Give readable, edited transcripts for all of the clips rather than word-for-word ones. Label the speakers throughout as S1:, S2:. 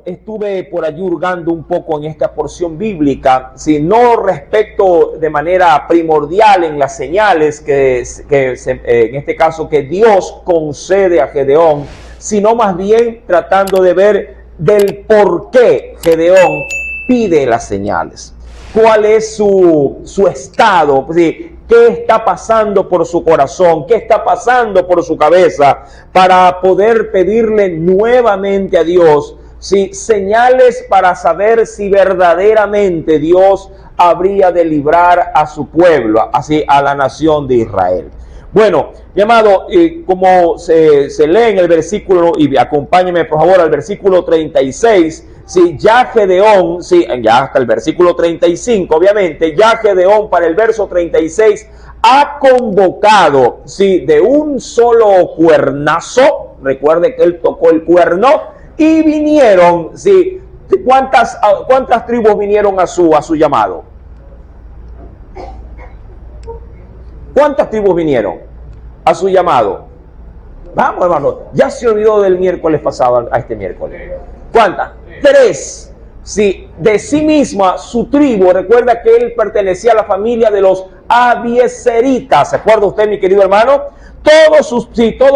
S1: estuve por allí hurgando un poco en esta porción bíblica, si no respecto de manera primordial en las señales en este caso que Dios concede a Gedeón, sino más bien tratando de ver del por qué Gedeón pide las señales. ¿Cuál es su estado? ¿Sí? ¿Qué está pasando por su corazón? ¿Qué está pasando por su cabeza para poder pedirle nuevamente a Dios, sí, señales para saber si verdaderamente Dios habría de librar a su pueblo, así a la nación de Israel? Bueno, mi amado, como se lee en el versículo, y acompáñeme por favor al versículo 36, sí, ya Gedeón, sí, ya hasta el versículo 35, obviamente, ya Gedeón para el verso 36 ha convocado, sí, de un solo cuernazo, recuerde que él tocó el cuerno, y vinieron, sí, ¿cuántas tribus vinieron a su llamado? ¿Cuántas tribus vinieron a su llamado? Vamos, hermano, ya se olvidó del miércoles pasado a este miércoles. ¿Cuántas? 3. Sí, de sí misma, su tribu. Recuerda que él pertenecía a la familia de los Abiezeritas. ¿Se acuerda usted, mi querido hermano? Todos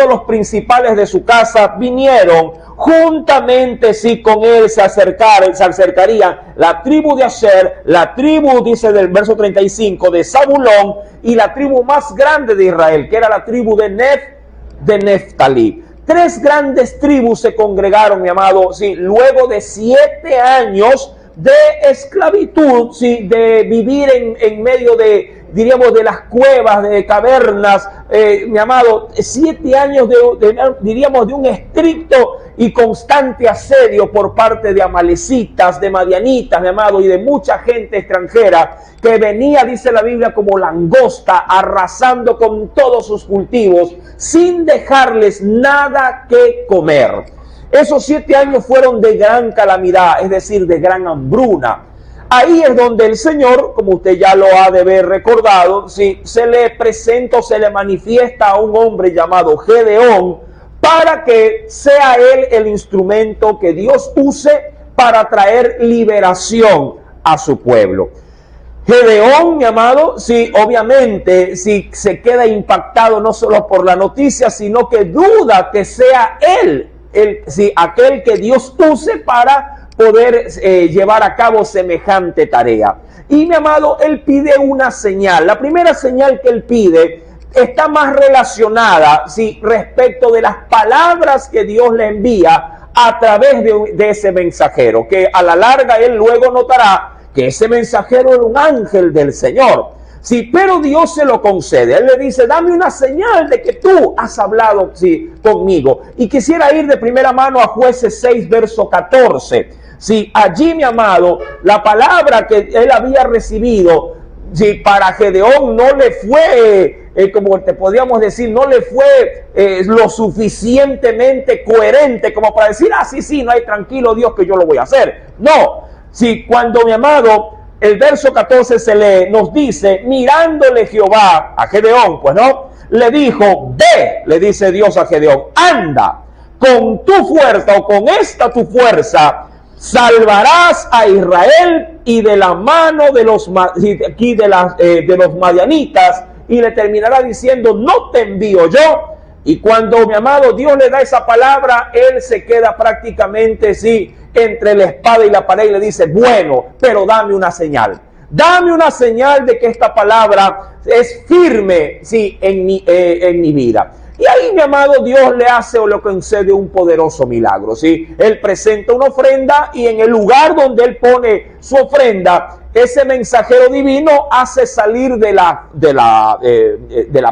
S1: los principales de su casa vinieron juntamente, sí, con él se acercarían la tribu de Aser, la tribu, dice del verso 35, de Zabulón, y la tribu más grande de Israel, que era la tribu de Neftalí. 3 grandes tribus se congregaron, mi amado, sí, luego de 7 años de esclavitud, sí, de vivir en medio de, diríamos, de las cuevas, de cavernas, mi amado, 7 años diríamos, de un estricto y constante asedio por parte de amalecitas, de madianitas, mi amado, y de mucha gente extranjera que venía, dice la Biblia, como langosta, arrasando con todos sus cultivos, sin dejarles nada que comer. Esos 7 años fueron de gran calamidad, es decir, de gran hambruna. Ahí es donde el Señor, como usted ya lo ha de haber recordado, ¿sí?, se le presenta, se le manifiesta a un hombre llamado Gedeón, para que sea él el instrumento que Dios use para traer liberación a su pueblo. Gedeón, mi amado, sí, obviamente, sí, se queda impactado no solo por la noticia, sino que duda que sea él, sí, aquel que Dios use para poder llevar a cabo semejante tarea. Y, mi amado, él pide una señal. La primera señal que él pide está más relacionada, sí, respecto de las palabras que Dios le envía a través de ese mensajero, que a la larga él luego notará que ese mensajero era un ángel del Señor. Sí, pero Dios se lo concede. Él le dice, dame una señal de que tú has hablado, sí, conmigo. Y quisiera ir de primera mano a Jueces 6, verso 14. Sí, allí, mi amado, la palabra que él había recibido, sí, para Gedeón no le fue, como te podríamos decir, no le fue lo suficientemente coherente como para decir, sí, no hay, tranquilo Dios, que yo lo voy a hacer. No, sí, cuando, mi amado, el verso 14 se lee, nos dice, mirándole Jehová a Gedeón, pues no, le dijo, ve, le dice Dios a Gedeón, anda, con tu fuerza o con esta tu fuerza, salvarás a Israel y de la mano de los madianitas, y le terminará diciendo, no te envío yo. Y cuando, mi amado, Dios le da esa palabra, él se queda prácticamente, sí, entre la espada y la pared, y le dice, bueno, pero dame una señal. Dame una señal de que esta palabra es firme, sí, en mi vida. Y ahí, mi amado, Dios le hace o le concede un poderoso milagro, ¿sí? Él presenta una ofrenda, y en el lugar donde él pone su ofrenda, ese mensajero divino hace salir de la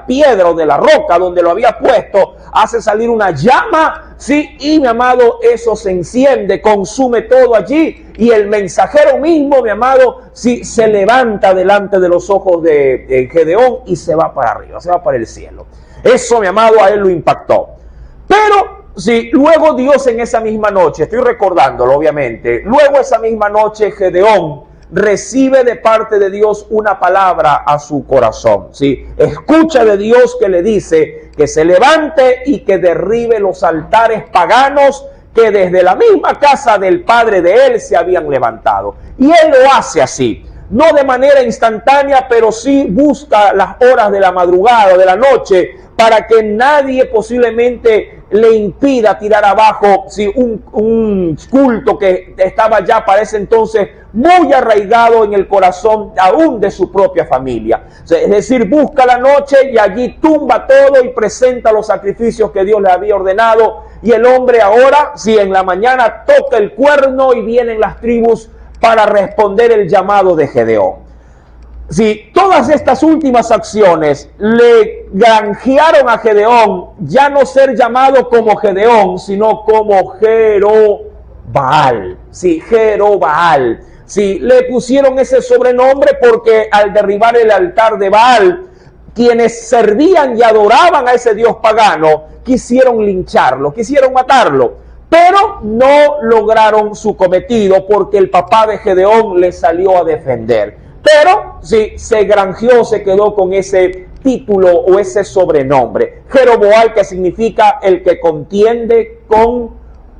S1: piedra o de la roca donde lo había puesto, hace salir una llama, ¿sí? Y, mi amado, eso se enciende, consume todo allí, y el mensajero mismo, mi amado, sí, se levanta delante de los ojos de Gedeón y se va para arriba, se va para el cielo. Eso, mi amado, a él lo impactó. Pero, sí, luego Dios en esa misma noche, estoy recordándolo obviamente, luego esa misma noche Gedeón recibe de parte de Dios una palabra a su corazón, ¿sí? Escucha de Dios que le dice que se levante y que derribe los altares paganos que desde la misma casa del padre de él se habían levantado. Y él lo hace así, no de manera instantánea, pero sí busca las horas de la madrugada, de la noche, para que nadie posiblemente le impida tirar abajo un culto que estaba ya para ese entonces muy arraigado en el corazón aún de su propia familia. Es decir, busca la noche y allí tumba todo y presenta los sacrificios que Dios le había ordenado. Y el hombre ahora, en la mañana toca el cuerno y vienen las tribus para responder el llamado de Gedeón. Todas estas últimas acciones le granjearon a Gedeón ya no ser llamado como Gedeón, sino como Jerobbaal. Jerobbaal. Le pusieron ese sobrenombre porque al derribar el altar de Baal, quienes servían y adoraban a ese dios pagano, quisieron lincharlo, quisieron matarlo, pero no lograron su cometido porque el papá de Gedeón le salió a defender. Pero se granjeó, se quedó con ese título o ese sobrenombre. Jerobbaal, que significa el que contiende con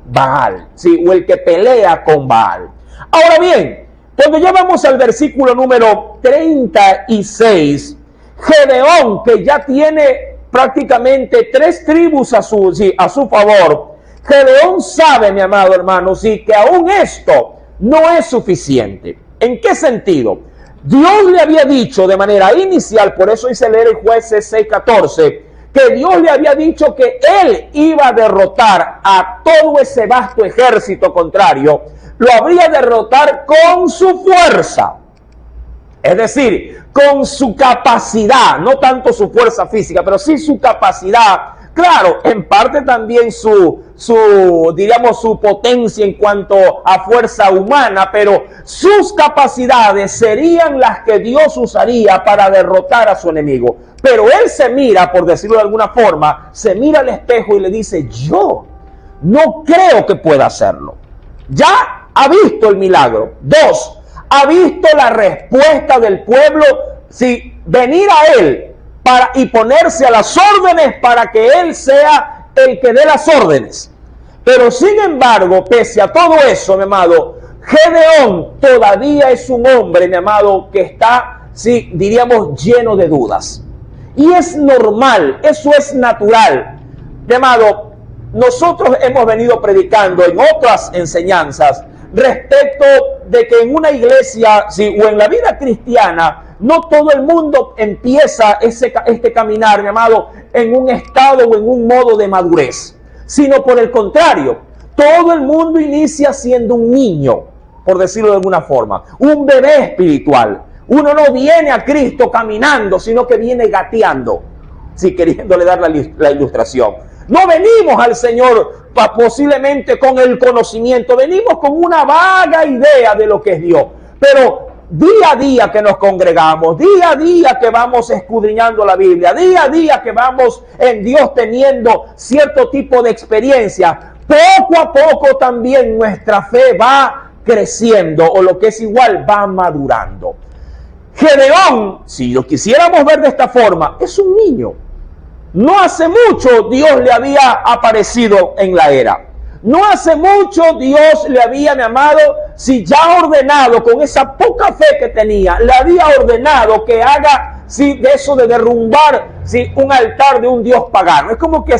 S1: Baal, o el que pelea con Baal. Ahora bien, cuando ya vamos al versículo número 36, Gedeón, que ya tiene prácticamente 3 tribus a su favor, Gedeón sabe, mi amado hermano, que aún esto no es suficiente. ¿En qué sentido? Dios le había dicho de manera inicial, por eso hice leer en Jueces 6:14, que Dios le había dicho que él iba a derrotar a todo ese vasto ejército contrario, lo habría derrotar con su fuerza, es decir, con su capacidad, no tanto su fuerza física, pero sí su capacidad. Claro, en parte también su potencia en cuanto a fuerza humana, pero sus capacidades serían las que Dios usaría para derrotar a su enemigo. Pero él se mira, por decirlo de alguna forma, se mira al espejo y le dice: yo no creo que pueda hacerlo. Ya ha visto el milagro. 2, ha visto la respuesta del pueblo, venir a él y ponerse a las órdenes para que él sea el que dé las órdenes. Pero sin embargo, pese a todo eso, mi amado, Gedeón todavía es un hombre, mi amado, que está, diríamos, lleno de dudas. Y es normal, eso es natural. Mi amado, nosotros hemos venido predicando en otras enseñanzas respecto de que en una iglesia, o en la vida cristiana, no todo el mundo empieza este caminar, mi amado, en un estado o en un modo de madurez, sino por el contrario, todo el mundo inicia siendo un niño, por decirlo de alguna forma, un bebé espiritual. Uno no viene a Cristo caminando, sino que viene gateando, queriéndole dar la ilustración. No venimos al Señor posiblemente con el conocimiento, venimos con una vaga idea de lo que es Dios, pero día a día que nos congregamos, día a día que vamos escudriñando la Biblia, día a día que vamos en Dios teniendo cierto tipo de experiencia, poco a poco también nuestra fe va creciendo, o lo que es igual, va madurando. Gedeón, si lo quisiéramos ver de esta forma, es un niño. No hace mucho Dios le había aparecido en la era. No hace mucho Dios le había, mi amado, ya ordenado, con esa poca fe que tenía, le había ordenado que haga, de eso de derrumbar, un altar de un dios pagano. Es como que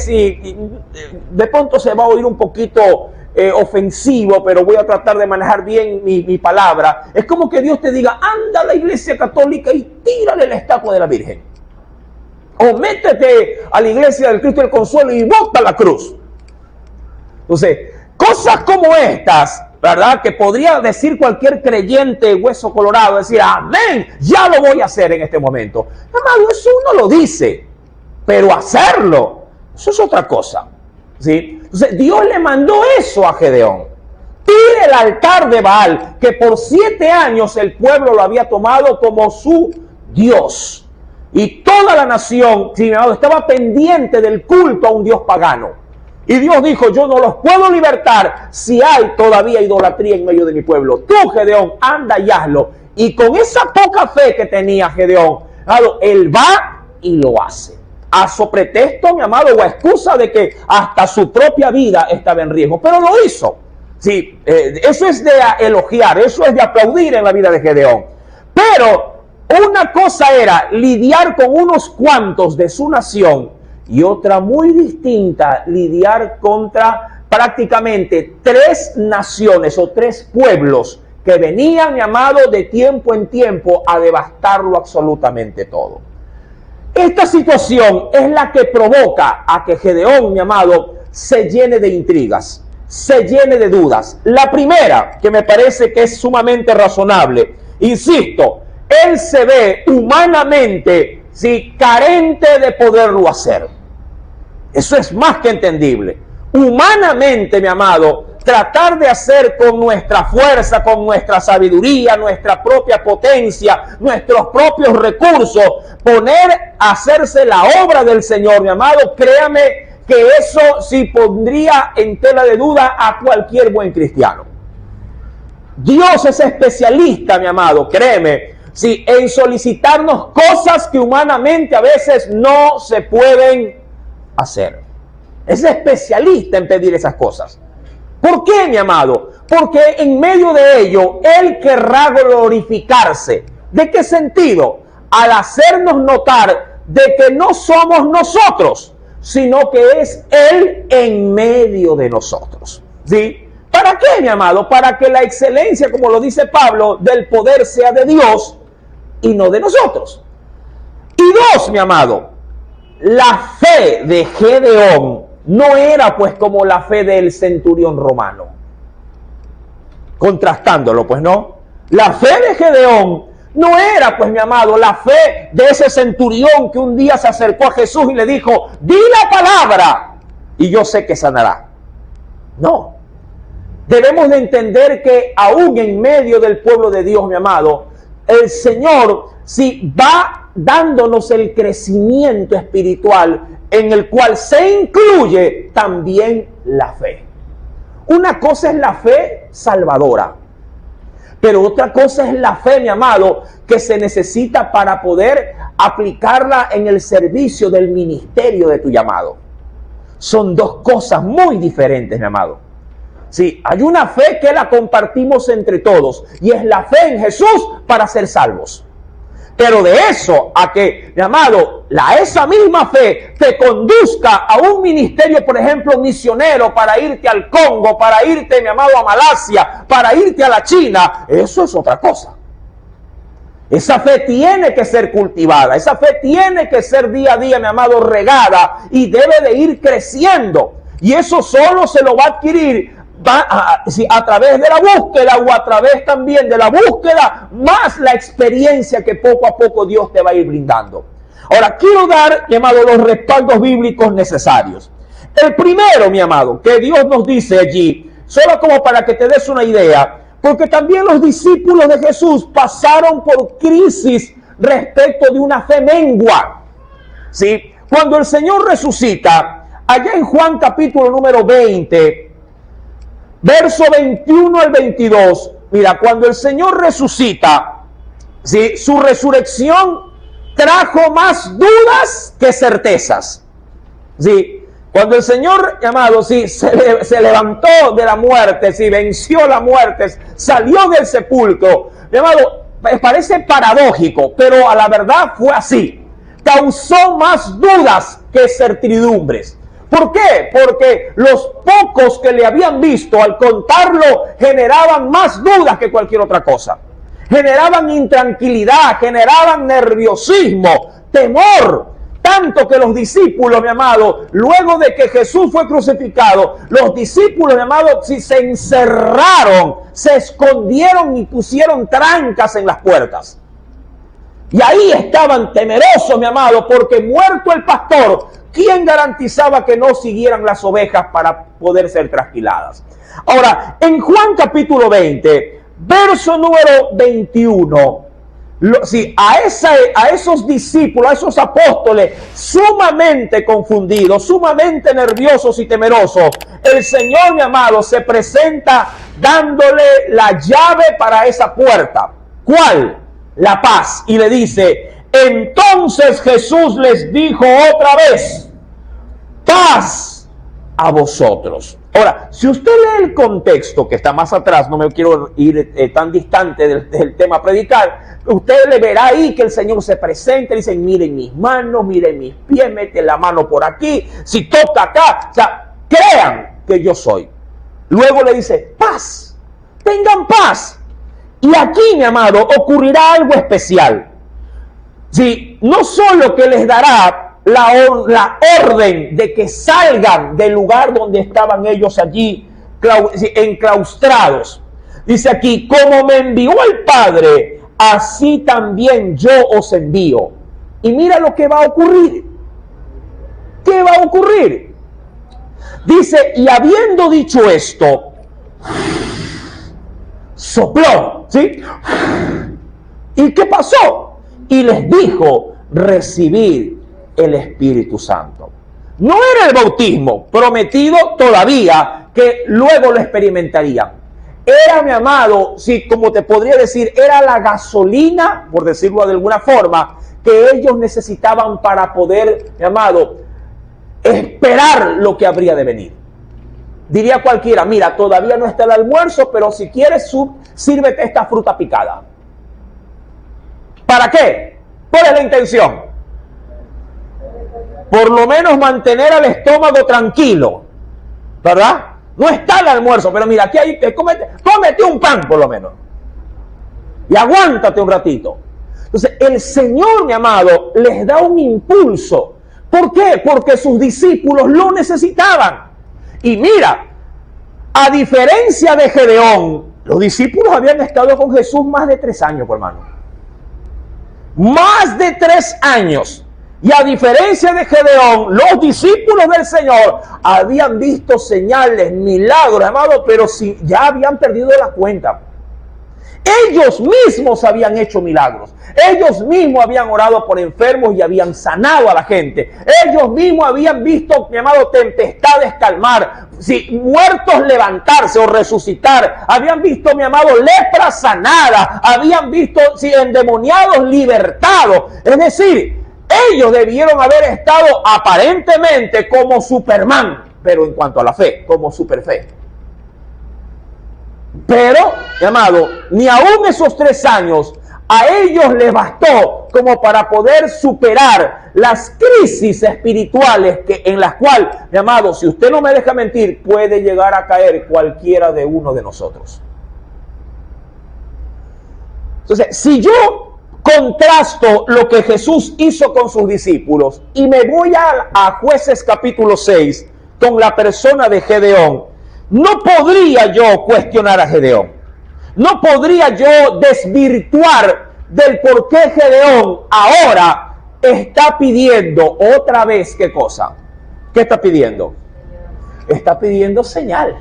S1: de pronto se va a oír un poquito ofensivo, pero voy a tratar de manejar bien mi palabra. Es como que Dios te diga: anda a la iglesia católica y tírale la estatua de la Virgen. O métete a la iglesia del Cristo del Consuelo y bota la cruz. Entonces, cosas como estas, ¿verdad?, que podría decir cualquier creyente hueso colorado, decir: amén, ya lo voy a hacer en este momento. Hermano, eso uno lo dice, pero hacerlo, eso es otra cosa. Entonces, Dios le mandó eso a Gedeón. Tire el altar de Baal, que por 7 años el pueblo lo había tomado como su Dios. Y toda la nación, estaba pendiente del culto a un dios pagano. Y Dios dijo: yo no los puedo libertar si hay todavía idolatría en medio de mi pueblo. Tú, Gedeón, anda y hazlo. Y con esa poca fe que tenía Gedeón, él va y lo hace. a sopretexto, mi amado, o a excusa de que hasta su propia vida estaba en riesgo, pero lo hizo. Sí, eso es de elogiar, eso es de aplaudir en la vida de Gedeón. Pero una cosa era lidiar con unos cuantos de su nación y otra muy distinta, lidiar contra prácticamente 3 naciones o 3 pueblos que venían, mi amado, de tiempo en tiempo a devastarlo absolutamente todo. Esta situación es la que provoca a que Gedeón, mi amado, se llene de intrigas, se llene de dudas. La primera, que me parece que es sumamente razonable, insisto, él se ve humanamente, sí, carente de poderlo hacer. Eso es más que entendible. Humanamente, mi amado, tratar de hacer con nuestra fuerza, con nuestra sabiduría, nuestra propia potencia, nuestros propios recursos, hacerse la obra del Señor, mi amado, créame que eso sí pondría en tela de duda a cualquier buen cristiano. Dios es especialista, mi amado, créeme, sí, en solicitarnos cosas que humanamente a veces no se pueden hacer. Es especialista en pedir esas cosas. ¿Por qué, mi amado? Porque en medio de ello, Él querrá glorificarse. ¿De qué sentido? Al hacernos notar de que no somos nosotros, sino que es Él en medio de nosotros. ¿Sí? ¿Para qué, mi amado? Para que la excelencia, como lo dice Pablo, del poder sea de Dios y no de nosotros. Y 2, mi amado, la fe de Gedeón no era pues como la fe del centurión romano. Contrastándolo, pues no. La fe de Gedeón no era, pues mi amado, la fe de ese centurión que un día se acercó a Jesús y le dijo, di la palabra y yo sé que sanará. No. Debemos de entender que aún en medio del pueblo de Dios, mi amado, el Señor sí va dándonos el crecimiento espiritual en el cual se incluye también la fe. Una cosa es la fe salvadora, pero otra cosa es la fe, mi amado, que se necesita para poder aplicarla en el servicio del ministerio de tu llamado. Son 2 cosas muy diferentes, mi amado. Sí, hay una fe que la compartimos entre todos y es la fe en Jesús para ser salvos. Pero de eso a que, mi amado, esa misma fe te conduzca a un ministerio, por ejemplo, misionero, para irte al Congo, para irte, mi amado, a Malasia, para irte a la China, eso es otra cosa. Esa fe tiene que ser cultivada, esa fe tiene que ser día a día, mi amado, regada y debe de ir creciendo. Y eso solo se lo va a adquirir a través de la búsqueda o a través también de la búsqueda más la experiencia que poco a poco Dios te va a ir brindando. Ahora, quiero dar, mi amado, los respaldos bíblicos necesarios. El primero, mi amado, que Dios nos dice allí, solo como para que te des una idea, porque también los discípulos de Jesús pasaron por crisis respecto de una fe mengua. ¿Sí? Cuando el Señor resucita, allá en Juan capítulo número 20, verso 21 al 22, mira, cuando el Señor resucita, ¿sí? Su resurrección trajo más dudas que certezas. ¿Sí? Cuando el Señor, amado, ¿sí? se levantó de la muerte, ¿sí? Venció la muerte, salió del sepulcro, mi amado, parece paradójico, pero a la verdad fue así. Causó más dudas que certidumbres. ¿Por qué? Porque los pocos que le habían visto al contarlo generaban más dudas que cualquier otra cosa. Generaban intranquilidad, generaban nerviosismo, temor. Tanto que los discípulos, mi amado, luego de que Jesús fue crucificado, los discípulos, mi amado, se encerraron, se escondieron y pusieron trancas en las puertas. Y ahí estaban temerosos, mi amado, porque muerto el pastor, ¿quién garantizaba que no siguieran las ovejas para poder ser trasquiladas? Ahora, en Juan capítulo 20, verso número 21, a esos discípulos, a esos apóstoles sumamente confundidos, sumamente nerviosos y temerosos, el Señor, mi amado, se presenta dándole la llave para esa puerta. ¿Cuál? La paz. Y le dice, Entonces Jesús les dijo otra vez: paz a vosotros. Ahora, si usted lee el contexto que está más atrás, no me quiero ir tan distante del tema predicar, usted le verá ahí que el Señor se presenta y dice: miren mis manos, miren mis pies, mete la mano por aquí, si toca acá, o sea, crean que yo soy. Luego le dice: paz, tengan paz. Y aquí, mi amado, ocurrirá algo especial. Sí, no solo que les dará la orden de que salgan del lugar donde estaban ellos allí enclaustrados. Dice aquí: como me envió el Padre, así también yo os envío. Y mira lo que va a ocurrir. ¿Qué va a ocurrir? Dice: y habiendo dicho esto, sopló, ¿sí? ¿Y qué pasó? Y les dijo: recibid el Espíritu Santo. No era el bautismo prometido todavía, que luego lo experimentarían. Era, mi amado, sí, como te podría decir, era la gasolina, por decirlo de alguna forma, que ellos necesitaban para poder, mi amado, esperar lo que habría de venir. Diría cualquiera: mira, todavía no está el almuerzo, pero si quieres, sírvete esta fruta picada. ¿Para qué? ¿Cuál es la intención? Por lo menos mantener al estómago tranquilo, ¿verdad? No está el almuerzo, pero mira, aquí hay, cómete un pan por lo menos. Y aguántate un ratito. Entonces, el Señor, mi amado, les da un impulso. ¿Por qué? Porque sus discípulos lo necesitaban. Y mira, a diferencia de Gedeón, los discípulos habían estado con Jesús más de 3 años, por hermano. Más de 3 años. Y a diferencia de Gedeón, los discípulos del Señor habían visto señales, milagros, amados, pero ya habían perdido la cuenta. Ellos mismos habían hecho milagros. Ellos mismos habían orado por enfermos y habían sanado a la gente. Ellos mismos habían visto, mi amado, tempestades calmar, muertos levantarse o resucitar. Habían visto, mi amado, lepra sanada. Habían visto endemoniados libertados. Es decir, ellos debieron haber estado aparentemente como Superman, pero en cuanto a la fe, como superfe. Pero, mi amado, ni aún esos 3 años a ellos les bastó como para poder superar las crisis espirituales en las cuales, mi amado, si usted no me deja mentir, puede llegar a caer cualquiera de uno de nosotros. Entonces, si yo contrasto lo que Jesús hizo con sus discípulos y me voy a Jueces capítulo 6 con la persona de Gedeón, no podría yo cuestionar a Gedeón. No podría yo desvirtuar del por qué Gedeón ahora está pidiendo otra vez, ¿qué cosa? ¿Qué está pidiendo? Está pidiendo señal.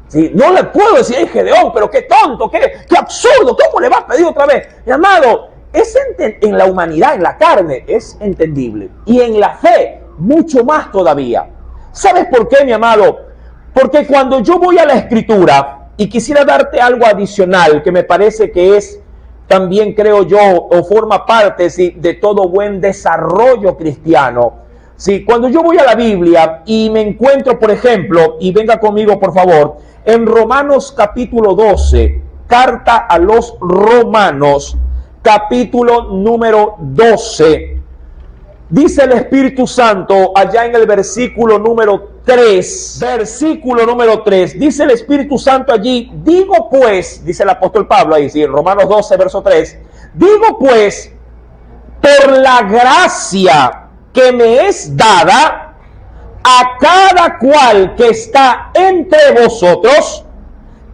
S1: ¿Sí? No le puedo decir: ay, Gedeón, pero qué tonto, qué absurdo, ¿cómo le vas a pedir otra vez? Mi amado, en la humanidad, en la carne, es entendible. Y en la fe, mucho más todavía. ¿Sabes por qué, mi amado? Porque cuando yo voy a la Escritura, y quisiera darte algo adicional que me parece que es, también creo yo, o forma parte de todo buen desarrollo cristiano. Sí, cuando yo voy a la Biblia y me encuentro, por ejemplo, y venga conmigo por favor, en Romanos capítulo 12, carta a los Romanos, capítulo número 12, dice el Espíritu Santo allá en el versículo número 3, dice el Espíritu Santo allí: digo pues, dice el apóstol Pablo ahí, sí, en Romanos 12, verso 3, digo pues, por la gracia que me es dada, a cada cual que está entre vosotros,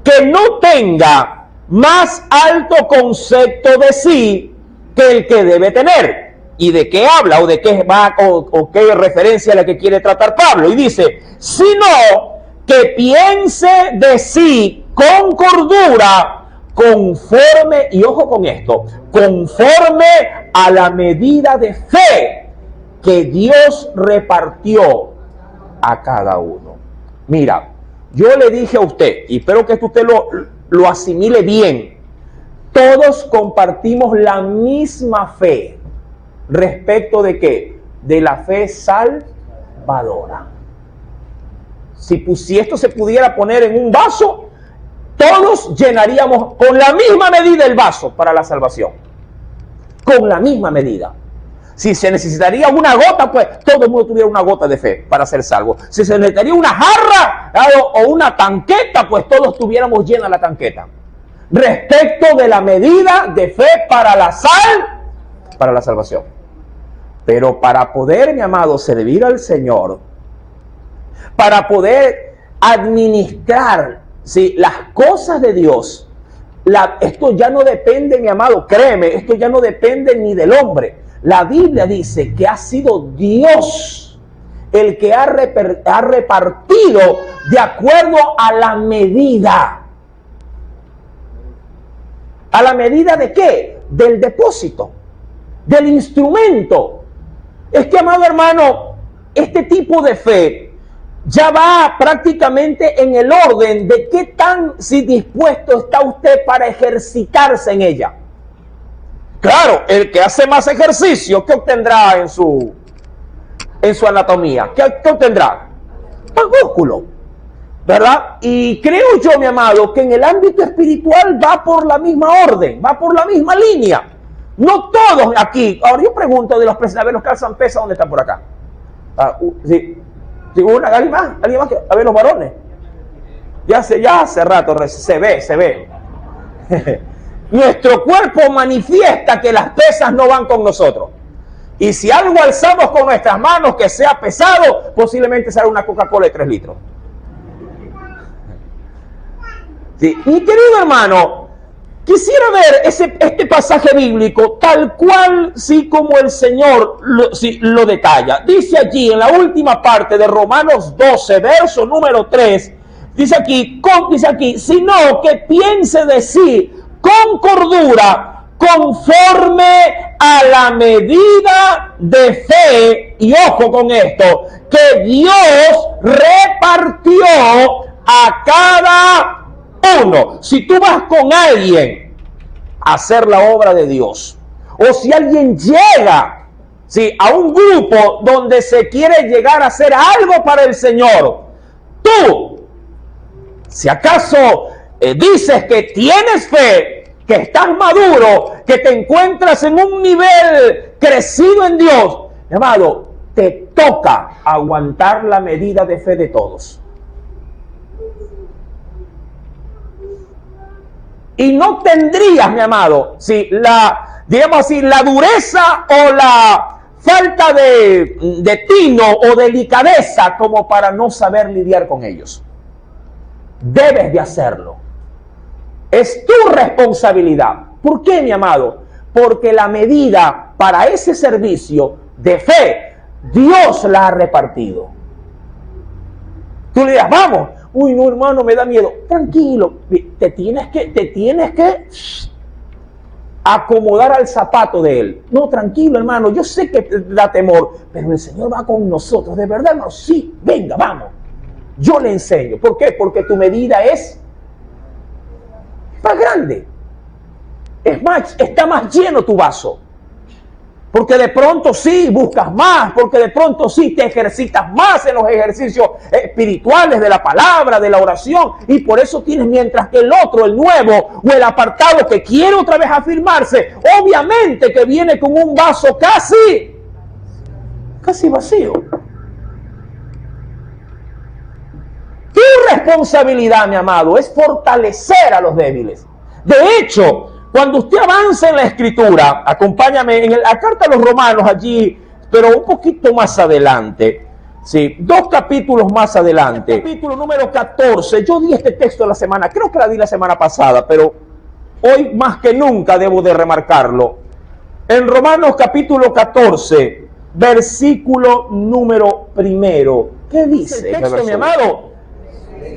S1: que no tenga más alto concepto de sí que el que debe tener. ¿Y de qué habla? ¿O de qué va? ¿O qué referencia a la que quiere tratar Pablo? Y dice: sino que piense de sí con cordura, conforme, y ojo con esto, conforme a la medida de fe que Dios repartió a cada uno. Mira, yo le dije a usted, y espero que usted lo asimile bien, todos compartimos la misma fe. ¿Respecto de qué? De la fe salvadora. Si esto se pudiera poner en un vaso, todos llenaríamos con la misma medida el vaso para la salvación. Con la misma medida. Si se necesitaría una gota, pues todo el mundo tuviera una gota de fe para ser salvo. Si se necesitaría una jarra o una tanqueta, pues todos tuviéramos llena la tanqueta. Respecto de la medida de fe para la salvación. Pero para poder, mi amado, servir al Señor, para poder administrar, ¿sí?, las cosas de Dios, esto ya no depende, mi amado, créeme, esto ya no depende ni del hombre. La Biblia dice que ha sido Dios el que ha repartido de acuerdo a la medida. ¿A la medida de qué? Del depósito, del instrumento. Es que, amado hermano, este tipo de fe ya va prácticamente en el orden de qué tan dispuesto está usted para ejercitarse en ella. Claro, el que hace más ejercicio, ¿qué obtendrá en su anatomía? ¿Qué obtendrá? Más músculo, ¿verdad? Y creo yo, mi amado, que en el ámbito espiritual va por la misma orden, va por la misma línea. No todos aquí. Ahora yo pregunto de los presentes, a ver, los que alzan pesa, ¿dónde están por acá? Sí. ¿Alguien más? A ver, los varones. Ya hace rato se ve. Nuestro cuerpo manifiesta que las pesas no van con nosotros. Y si algo alzamos con nuestras manos que sea pesado, posiblemente será una Coca-Cola de 3 litros. Sí. Mi querido hermano, quisiera ver este pasaje bíblico tal cual, sí, como el Señor lo detalla. Dice allí en la última parte de Romanos 12, verso número 3, dice aquí, sino que piense de sí con cordura, conforme a la medida de fe, y ojo con esto, que Dios repartió a cada uno. Si tú vas con alguien a hacer la obra de Dios, o si alguien llega, ¿sí?, a un grupo donde se quiere llegar a hacer algo para el Señor, tú, si acaso dices que tienes fe, que estás maduro, que te encuentras en un nivel crecido en Dios, mi amado, te toca aguantar la medida de fe de todos. Y no tendrías, mi amado, ¿sí?, la dureza o la falta de tino o delicadeza como para no saber lidiar con ellos. Debes de hacerlo. Es tu responsabilidad. ¿Por qué, mi amado? Porque la medida para ese servicio de fe, Dios la ha repartido. Tú le dirás, vamos. Uy, no, hermano, me da miedo. Tranquilo, te tienes que acomodar al zapato de Él. No, tranquilo, hermano, yo sé que te da temor, pero el Señor va con nosotros. ¿De verdad, hermano? Sí, venga, vamos. Yo le enseño. ¿Por qué? Porque tu medida es más grande. Es más, está más lleno tu vaso. Porque de pronto sí buscas más, porque de pronto sí te ejercitas más en los ejercicios espirituales de la palabra, de la oración, y por eso tienes, mientras que el otro, el nuevo o el apartado que quiere otra vez afirmarse, obviamente que viene con un vaso casi vacío. Tu responsabilidad, mi amado, es fortalecer a los débiles. De hecho, cuando usted avanza en la Escritura, acompáñame en la carta a los Romanos allí, pero un poquito más adelante, sí, 2 capítulos más adelante, capítulo número 14, yo di este texto la semana, creo que la di la semana pasada, pero hoy más que nunca debo de remarcarlo. En Romanos capítulo 14, versículo número 1, ¿qué dice el texto, mi amado?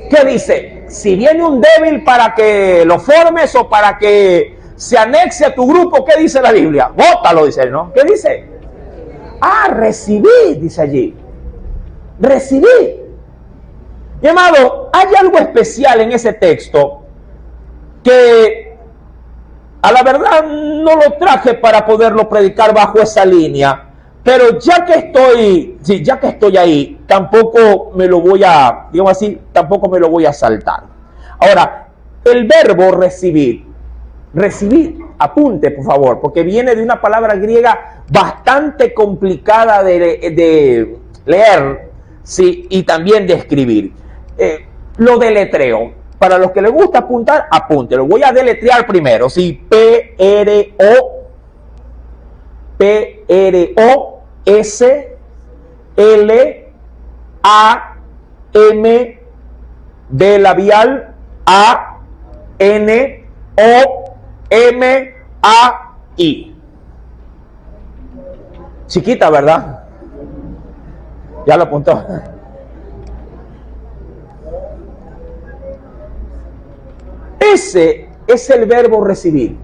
S1: ¿Qué dice? Si viene un débil para que lo formes o para que se anexe a tu grupo, ¿qué dice la Biblia? Bótalo, dice él, ¿no? ¿Qué dice? Recibí, dice allí. Recibí. Mi amado, hay algo especial en ese texto que a la verdad no lo traje para poderlo predicar bajo esa línea, pero ya que estoy ahí, tampoco me lo voy a, digamos así, tampoco me lo voy a saltar. Ahora, el verbo recibir, apunte por favor, porque viene de una palabra griega bastante complicada de leer, sí, y también de escribir. Lo deletreo. Para los que les gusta apuntar, apúntelo. Voy a deletrear primero, sí, P-R-O-S-L-A-M D labial A-N-O-M-A-I. Chiquita, ¿verdad? Ya lo apuntó. Ese es el verbo recibir.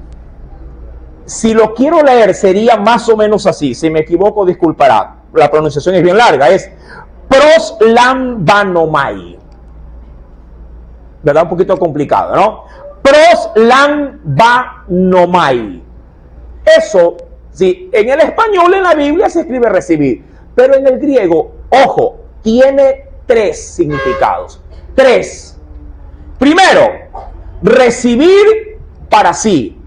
S1: Si lo quiero leer, sería más o menos así. Si me equivoco, disculpará. La pronunciación es bien larga. Es proslambanomai. ¿Verdad? Un poquito complicado, ¿no? Proslambanomai. Eso, sí, en el español, en la Biblia se escribe recibir. Pero en el griego, ojo, tiene 3 significados. 3. Primero, recibir para sí.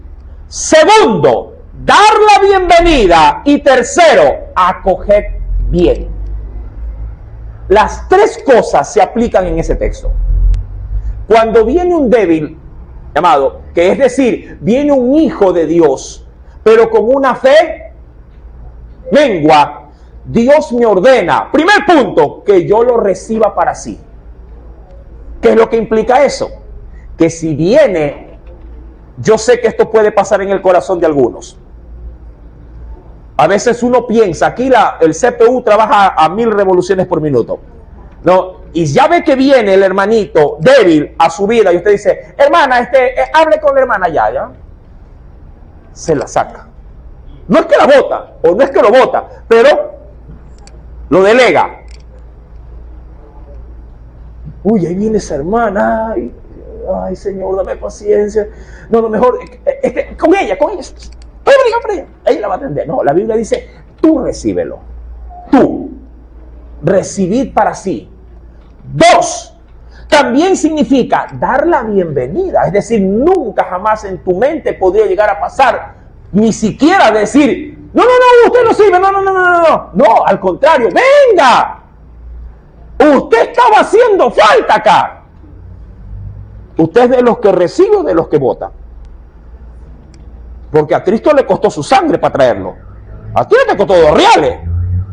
S1: Segundo, dar la bienvenida. Y tercero, acoger bien. Las 3 cosas se aplican en ese texto. Cuando viene un débil, llamado, que es decir, viene un hijo de Dios, pero con una fe mengua, Dios me ordena, primer punto, que yo lo reciba para sí. ¿Qué es lo que implica eso? Que si viene, yo sé que esto puede pasar en el corazón de algunos. A veces uno piensa, aquí el CPU trabaja a 1000 revoluciones por minuto, ¿no? Y ya ve que viene el hermanito débil a su vida y usted dice, hermana, hable con la hermana ya. Se la saca. No es que la bota, o no es que lo bota, pero lo delega. Uy, ahí viene esa hermana, ay, Señor, dame paciencia. No, lo mejor, con ella. Ella la va a atender. No, la Biblia dice, tú recíbelo. Tú. Recibir para sí. 2. También significa dar la bienvenida. Es decir, nunca jamás en tu mente podría llegar a pasar, ni siquiera decir, no, usted no sirve, no. No, al contrario, venga. Usted estaba haciendo falta acá. Usted es de los que recibe o de los que vota. Porque a Cristo le costó su sangre para traerlo. A ti te costó 2 reales.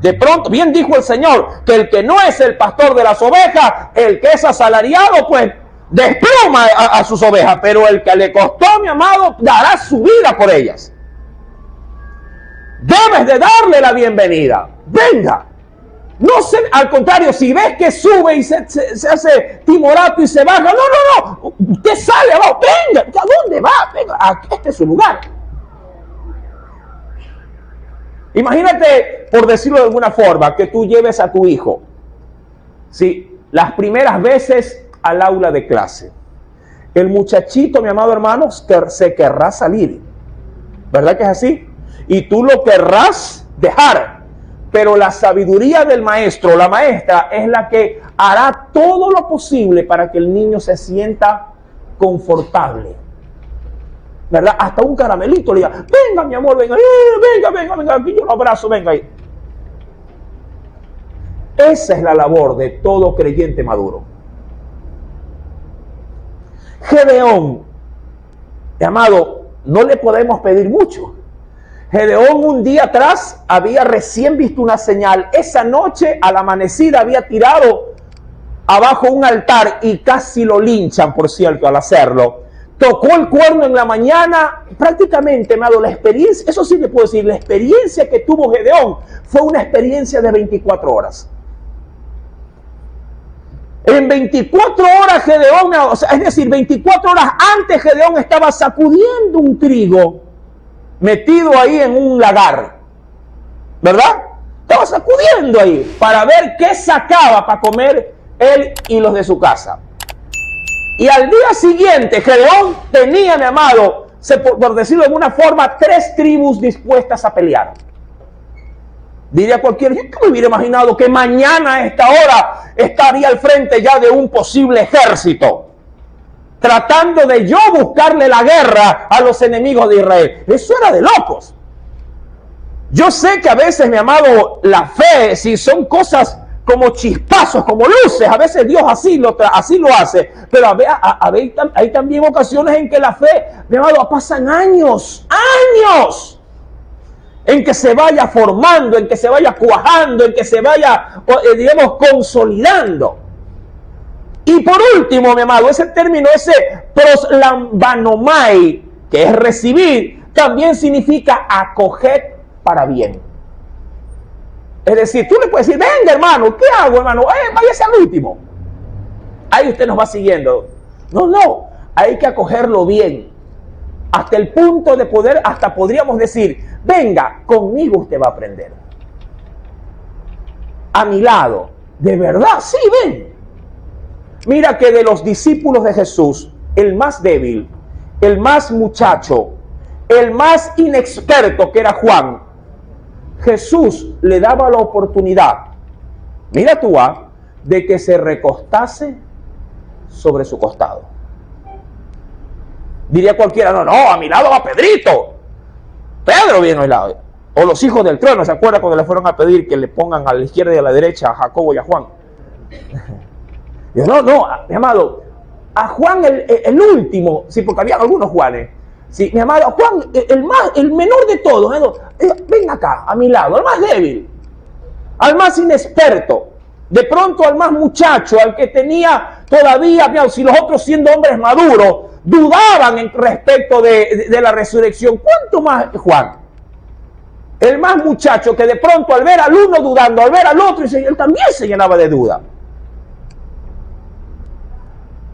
S1: De pronto, bien dijo el Señor, que el que no es el pastor de las ovejas, el que es asalariado, pues desploma a sus ovejas. Pero el que le costó, mi amado, dará su vida por ellas. Debes de darle la bienvenida. Venga. No sé, al contrario, si ves que sube y se hace timorato y se baja, no. Usted sale abajo, venga. ¿A dónde va? Venga, este es su lugar. Imagínate, por decirlo de alguna forma, que tú lleves a tu hijo, ¿sí?, las primeras veces al aula de clase. El muchachito, mi amado hermano, se querrá salir. ¿Verdad que es así? Y tú lo querrás dejar. Pero la sabiduría del maestro, la maestra, es la que hará todo lo posible para que el niño se sienta confortable. ¿Verdad? Hasta un caramelito le diga, venga mi amor, venga, aquí yo lo abrazo, venga ahí. Esa es la labor de todo creyente maduro. Gedeón, amado, no le podemos pedir mucho. Gedeón un día atrás había recién visto una señal. Esa noche al amanecida había tirado abajo un altar y casi lo linchan, por cierto, al hacerlo. Tocó el cuerno en la mañana, prácticamente, amado, la experiencia, eso sí le puedo decir, la experiencia que tuvo Gedeón fue una experiencia de 24 horas. En 24 horas Gedeón, o sea, es decir, 24 horas antes Gedeón estaba sacudiendo un trigo metido ahí en un lagar, ¿verdad? Estaba sacudiendo ahí para ver qué sacaba para comer él y los de su casa. Y al día siguiente Gedeón tenía, mi amado, por decirlo de alguna forma, 3 tribus dispuestas a pelear. Diría cualquiera, yo me hubiera imaginado que mañana a esta hora estaría al frente ya de un posible ejército, tratando de yo buscarle la guerra a los enemigos de Israel. Eso era de locos. Yo sé que a veces, mi amado, la fe, si son cosas como chispazos, como luces, a veces Dios así lo hace, pero hay también ocasiones en que la fe, mi amado, pasan años, en que se vaya formando, en que se vaya cuajando, en que se vaya, digamos, consolidando. Y por último, mi amado, ese término, ese proslambanomai, que es recibir, también significa acoger para bien. Es decir, tú le puedes decir, venga hermano, ¿qué hago hermano? Váyase al último. Ahí usted nos va siguiendo. No, hay que acogerlo bien. Hasta el punto de poder, hasta podríamos decir, venga, conmigo usted va a aprender. A mi lado, de verdad, sí, ven. Mira que de los discípulos de Jesús, el más débil, el más muchacho, el más inexperto que era Juan, Jesús le daba la oportunidad, mira tú, de que se recostase sobre su costado. Diría cualquiera, no, a mi lado va Pedrito. Pedro viene al lado. O los hijos del trueno, ¿se acuerdan cuando le fueron a pedir que le pongan a la izquierda y a la derecha a Jacobo y a Juan? No, mi amado, a Juan el último, sí, porque había algunos Juanes. Sí, mi amado, Juan, el menor de todos, ven acá, a mi lado, al más débil, al más inexperto, de pronto al más muchacho, al que tenía todavía, si los otros siendo hombres maduros, dudaban respecto de la resurrección. ¿Cuánto más Juan? El más muchacho que de pronto al ver al uno dudando, al ver al otro, él también se llenaba de duda.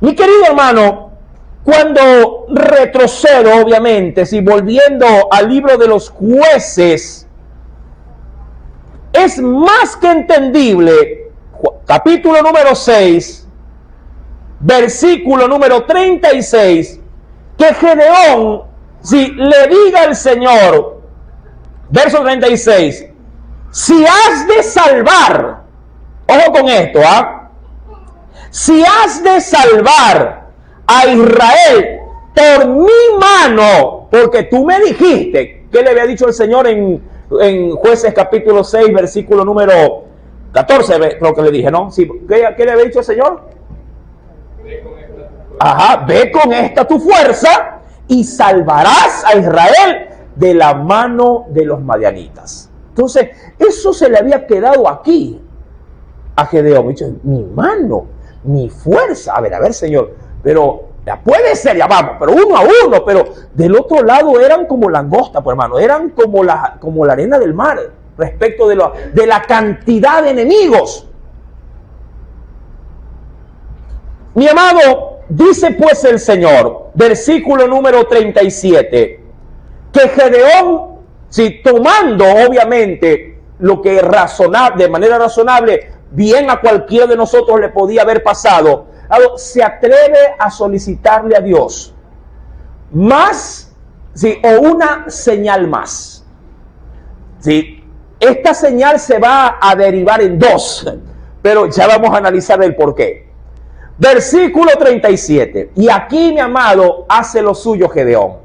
S1: Mi querido hermano, cuando retrocedo, obviamente, si volviendo al libro de los Jueces, es más que entendible, capítulo número 6, versículo número 36, que Gedeón, si le diga al Señor, verso 36, si has de salvar, ojo con esto, si has de salvar a Israel por mi mano, porque tú me dijiste, ¿qué le había dicho el Señor en Jueces capítulo 6, versículo número 14, creo que le dije, ¿no? Sí, ¿qué le había dicho el Señor? Ve con esta tu fuerza y salvarás a Israel de la mano de los madianitas. Entonces, eso se le había quedado aquí a Gedeón. Dicho, mi mano, mi fuerza. A ver, Señor, pero ya puede ser, ya vamos, pero uno a uno, pero del otro lado eran como langosta, pues hermano, eran como la arena del mar respecto de la cantidad de enemigos. Mi amado, dice pues el Señor, versículo número 37, que Gedeón, si tomando obviamente lo que de manera razonable, bien a cualquiera de nosotros le podía haber pasado, se atreve a solicitarle a Dios más, ¿sí? O una señal más. ¿Sí? Esta señal se va a derivar en 2, pero ya vamos a analizar el porqué. Versículo 37. Y aquí, mi amado, hace lo suyo Gedeón.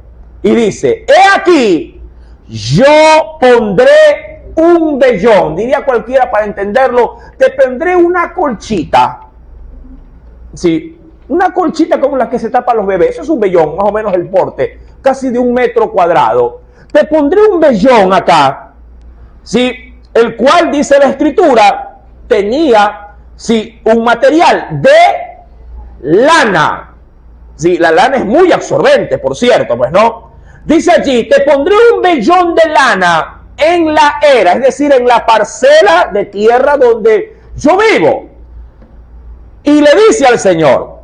S1: Y dice, he aquí, yo pondré un vellón. Diría cualquiera para entenderlo, te pondré una colchita. Sí, una colchita como la que se tapa a los bebés. Eso es un vellón, más o menos el porte, casi de 1 metro cuadrado. Te pondré un vellón acá, sí, el cual, dice la Escritura, tenía, sí, un material de lana. Sí, la lana es muy absorbente, por cierto, pues no. Dice allí, te pondré un vellón de lana en la era, es decir, en la parcela de tierra donde yo vivo. Y le dice al Señor,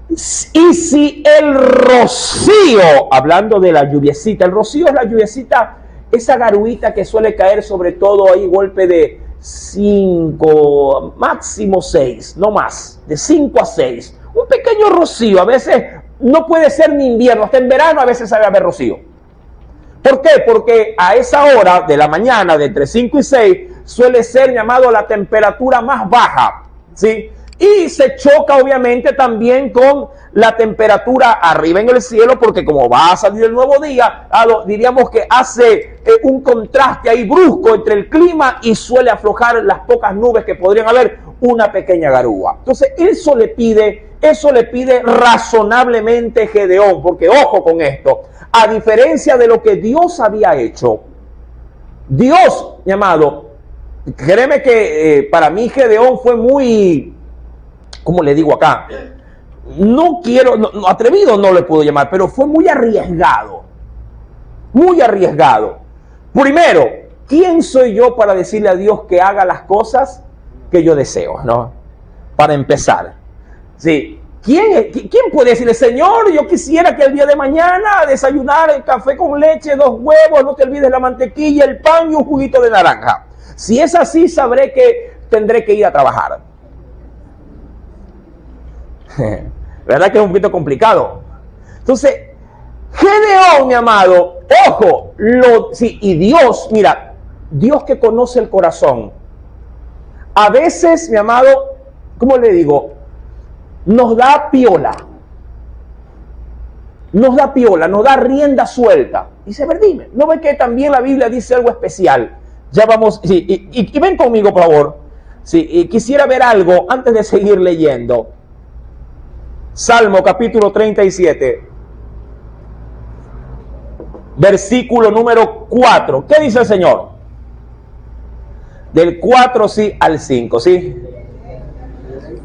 S1: y si el rocío, hablando de la lluviecita, el rocío es la lluviecita, esa garuita que suele caer sobre todo ahí, golpe de 5, máximo 6, no más, de 5 a 6. Un pequeño rocío, a veces no puede ser ni invierno, hasta en verano a veces sabe haber rocío. ¿Por qué? Porque a esa hora de la mañana, de entre 5 y 6, suele ser llamado la temperatura más baja, ¿sí? Y se choca obviamente también con la temperatura arriba en el cielo, porque como va a salir el nuevo día, diríamos que hace un contraste ahí brusco entre el clima y suele aflojar las pocas nubes que podrían haber, una pequeña garúa. Entonces eso le pide razonablemente Gedeón, porque ojo con esto, a diferencia de lo que Dios había hecho, Dios, mi amado, créeme que para mí Gedeón fue muy, ¿cómo le digo acá? Atrevido no le puedo llamar, pero fue muy arriesgado. Muy arriesgado. Primero, ¿quién soy yo para decirle a Dios que haga las cosas que yo deseo, ¿no? Para empezar. Sí. ¿Quién puede decirle, Señor, yo quisiera que el día de mañana desayunar el café con leche, 2 huevos, no te olvides la mantequilla, el pan y un juguito de naranja? Si es así, sabré que tendré que ir a trabajar. ¿Verdad que es un poquito complicado? Entonces, Gedeón, mi amado, ojo, y Dios, mira, Dios que conoce el corazón, a veces, mi amado, ¿cómo le digo? Nos da piola, nos da rienda suelta. Dice, a ver, dime, ¿no ve que también la Biblia dice algo especial? Ya vamos, sí, y ven conmigo, por favor. Sí, y quisiera ver algo antes de seguir leyendo. Salmo capítulo 37, versículo número 4. ¿Qué dice el Señor? Del 4, sí, al 5, ¿sí?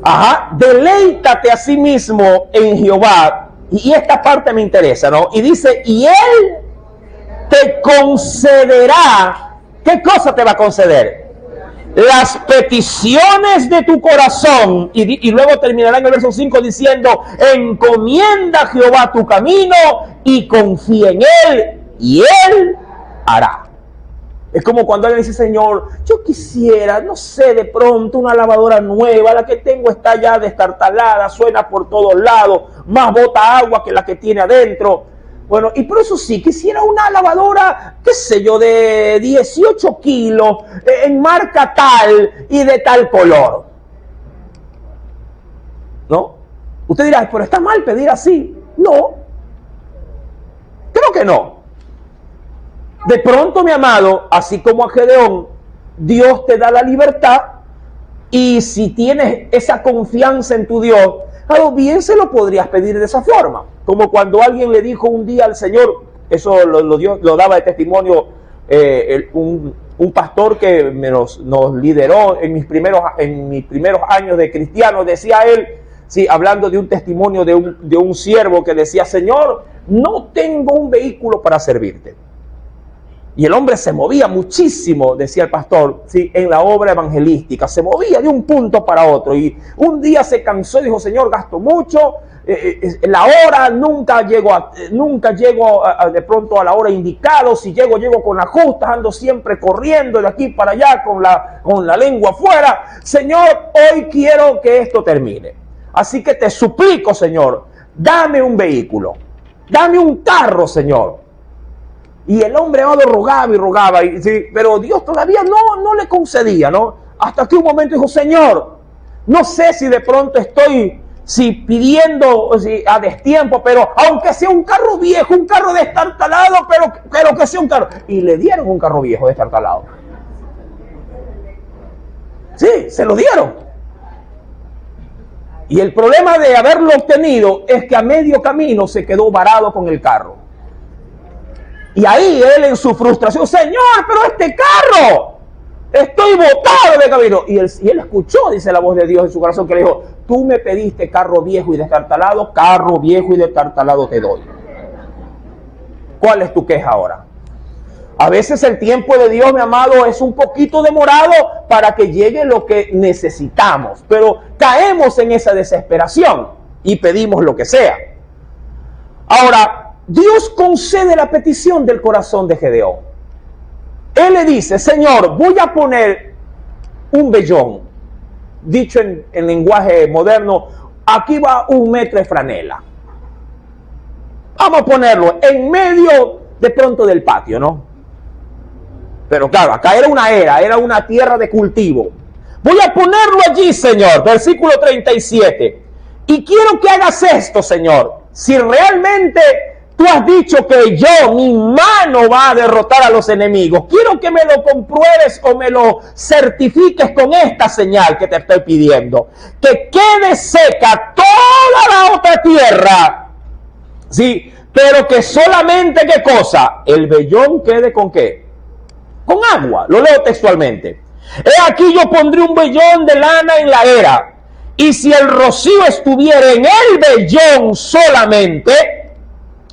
S1: Ajá, deleítate a sí mismo en Jehová. Y esta parte me interesa, ¿no? Y dice, y Él te concederá. ¿Qué cosa te va a conceder? Las peticiones de tu corazón. Y luego terminará en el verso 5 diciendo, encomienda a Jehová tu camino y confía en Él, y Él hará. Es como cuando alguien dice, Señor, yo quisiera, no sé, de pronto una lavadora nueva, la que tengo está ya destartalada, suena por todos lados, más bota agua que la que tiene adentro. Bueno, y por eso sí, quisiera una lavadora, qué sé yo, de 18 kilos, en marca tal y de tal color. ¿No? Usted dirá, pero está mal pedir así. No. Creo que no. De pronto, mi amado, así como a Gedeón, Dios te da la libertad, y si tienes esa confianza en tu Dios, claro, bien se lo podrías pedir de esa forma. Como cuando alguien le dijo un día al Señor, eso lo daba de testimonio un pastor que nos lideró en mis primeros años de cristiano, decía él, sí, hablando de un testimonio de un siervo que decía, Señor, no tengo un vehículo para servirte. Y el hombre se movía muchísimo, decía el pastor, ¿sí? En la obra evangelística. Se movía de un punto para otro. Y un día se cansó y dijo, Señor, gasto mucho. La hora, nunca llego de pronto a la hora indicada. Si llego con ajustes. Ando siempre corriendo de aquí para allá con la lengua afuera. Señor, hoy quiero que esto termine. Así que te suplico, Señor, dame un vehículo. Dame un carro, Señor. Y el hombre rogaba y rogaba, ¿sí? Pero Dios todavía no le concedía, ¿no? Hasta que un momento dijo, Señor, no sé si de pronto estoy pidiendo a destiempo, pero aunque sea un carro viejo, un carro destartalado, pero que sea un carro. Y le dieron un carro viejo destartalado. Sí, se lo dieron. Y el problema de haberlo obtenido es que a medio camino se quedó varado con el carro. Y ahí él en su frustración, Señor, pero este carro, estoy botado de camino. Y él escuchó, dice la voz de Dios en su corazón, que le dijo, tú me pediste carro viejo y destartalado te doy. ¿Cuál es tu queja ahora? A veces el tiempo de Dios, mi amado, es un poquito demorado para que llegue lo que necesitamos. Pero caemos en esa desesperación y pedimos lo que sea. Ahora, Dios concede la petición del corazón de Gedeón. Él le dice, Señor, voy a poner un vellón. Dicho en lenguaje moderno, aquí va 1 metro de franela. vamos a ponerlo en medio de pronto del patio, ¿no? Pero claro, acá era una tierra de cultivo. Voy a ponerlo allí, Señor, versículo 37. Y quiero que hagas esto, Señor. Si realmente tú has dicho que mi mano va a derrotar a los enemigos, quiero que me lo compruebes o me lo certifiques con esta señal que te estoy pidiendo. Que quede seca toda la otra tierra. Sí, pero que solamente, ¿qué cosa? El vellón quede ¿con qué? Con agua. Lo leo textualmente. He aquí yo pondré un vellón de lana en la era. Y si el rocío estuviera en el vellón solamente,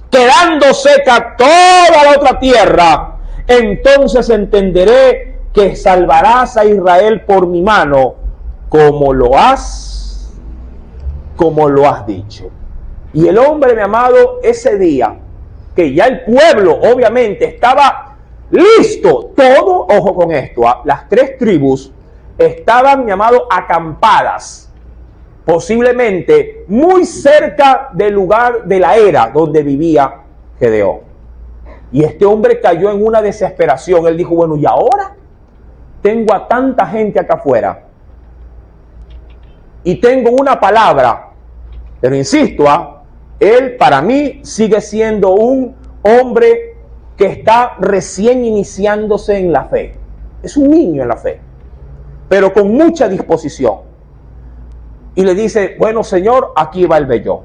S1: quedando seca toda la otra tierra, entonces entenderé que salvarás a Israel por mi mano, como lo has dicho. Y el hombre, mi amado, ese día, que ya el pueblo obviamente estaba listo, todo, ojo con esto, las 3 tribus estaban, mi amado, acampadas, posiblemente muy cerca del lugar de la era donde vivía Gedeón. Y este hombre cayó en una desesperación. Él dijo, bueno, ¿y ahora? Tengo a tanta gente acá afuera y tengo una palabra, pero insisto, él para mí sigue siendo un hombre que está recién iniciándose en la fe. Es un niño en la fe, pero con mucha disposición. Y le dice, bueno, Señor, aquí va el vellón.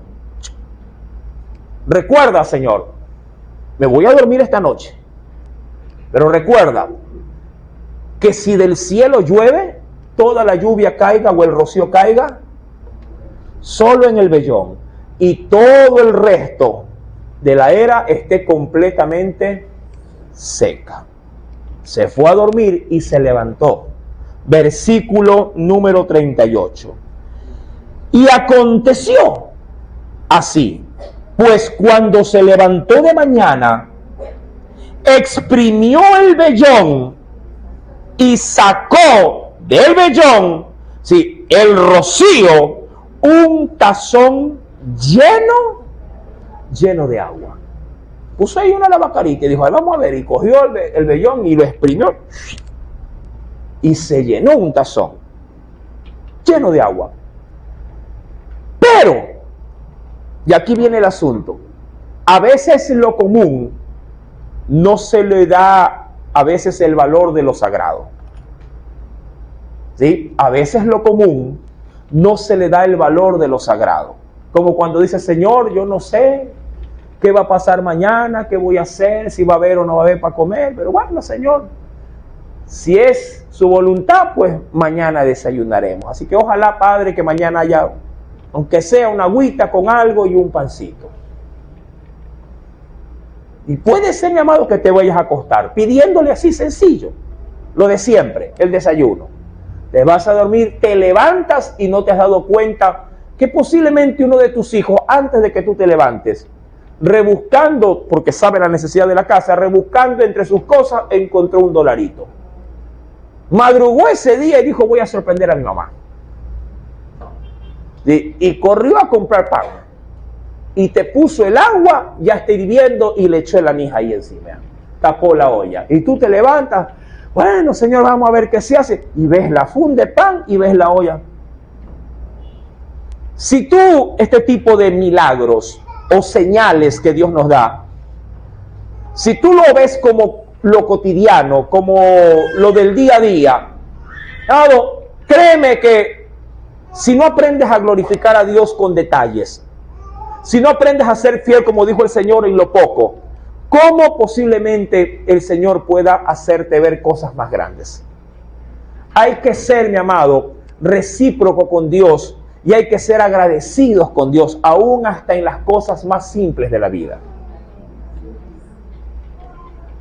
S1: Recuerda, Señor, me voy a dormir esta noche, pero recuerda que si del cielo llueve, toda la lluvia caiga o el rocío caiga, solo en el vellón, y todo el resto de la era esté completamente seca. Se fue a dormir y se levantó. Versículo número 38. Y aconteció así, pues cuando se levantó de mañana, exprimió el vellón y sacó del vellón, sí, el rocío, un tazón lleno de agua. Puso ahí una lavacarita y dijo, vamos a ver, y cogió el vellón y lo exprimió y se llenó un tazón lleno de agua. Pero, y aquí viene el asunto, a veces lo común no se le da a veces el valor de lo sagrado. ¿Sí? A veces lo común no se le da el valor de lo sagrado. Como cuando dice, Señor, yo no sé qué va a pasar mañana, qué voy a hacer, si va a haber o no va a haber para comer, pero bueno, Señor, si es su voluntad, pues mañana desayunaremos. Así que ojalá, Padre, que mañana haya, aunque sea una agüita con algo y un pancito. Y puede ser, mi amado, que te vayas a acostar pidiéndole así sencillo, lo de siempre, el desayuno. Te vas a dormir, te levantas y no te has dado cuenta que posiblemente uno de tus hijos, antes de que tú te levantes, rebuscando, porque sabe la necesidad de la casa, rebuscando entre sus cosas, encontró $1. Madrugó ese día y dijo, voy a sorprender a mi mamá. Y corrió a comprar pan. Y te puso el agua, ya está hirviendo, y le echó el anís ahí encima. Tapó la olla. Y tú te levantas, bueno, Señor, vamos a ver qué se hace. Y ves la funda de pan y ves la olla. Si tú, este tipo de milagros o señales que Dios nos da, si tú lo ves como lo cotidiano, como lo del día a día, créeme que si no aprendes a glorificar a Dios con detalles, si no aprendes a ser fiel, como dijo el Señor, en lo poco, ¿cómo posiblemente el Señor pueda hacerte ver cosas más grandes? Hay que ser, mi amado, recíproco con Dios y hay que ser agradecidos con Dios, aún hasta en las cosas más simples de la vida.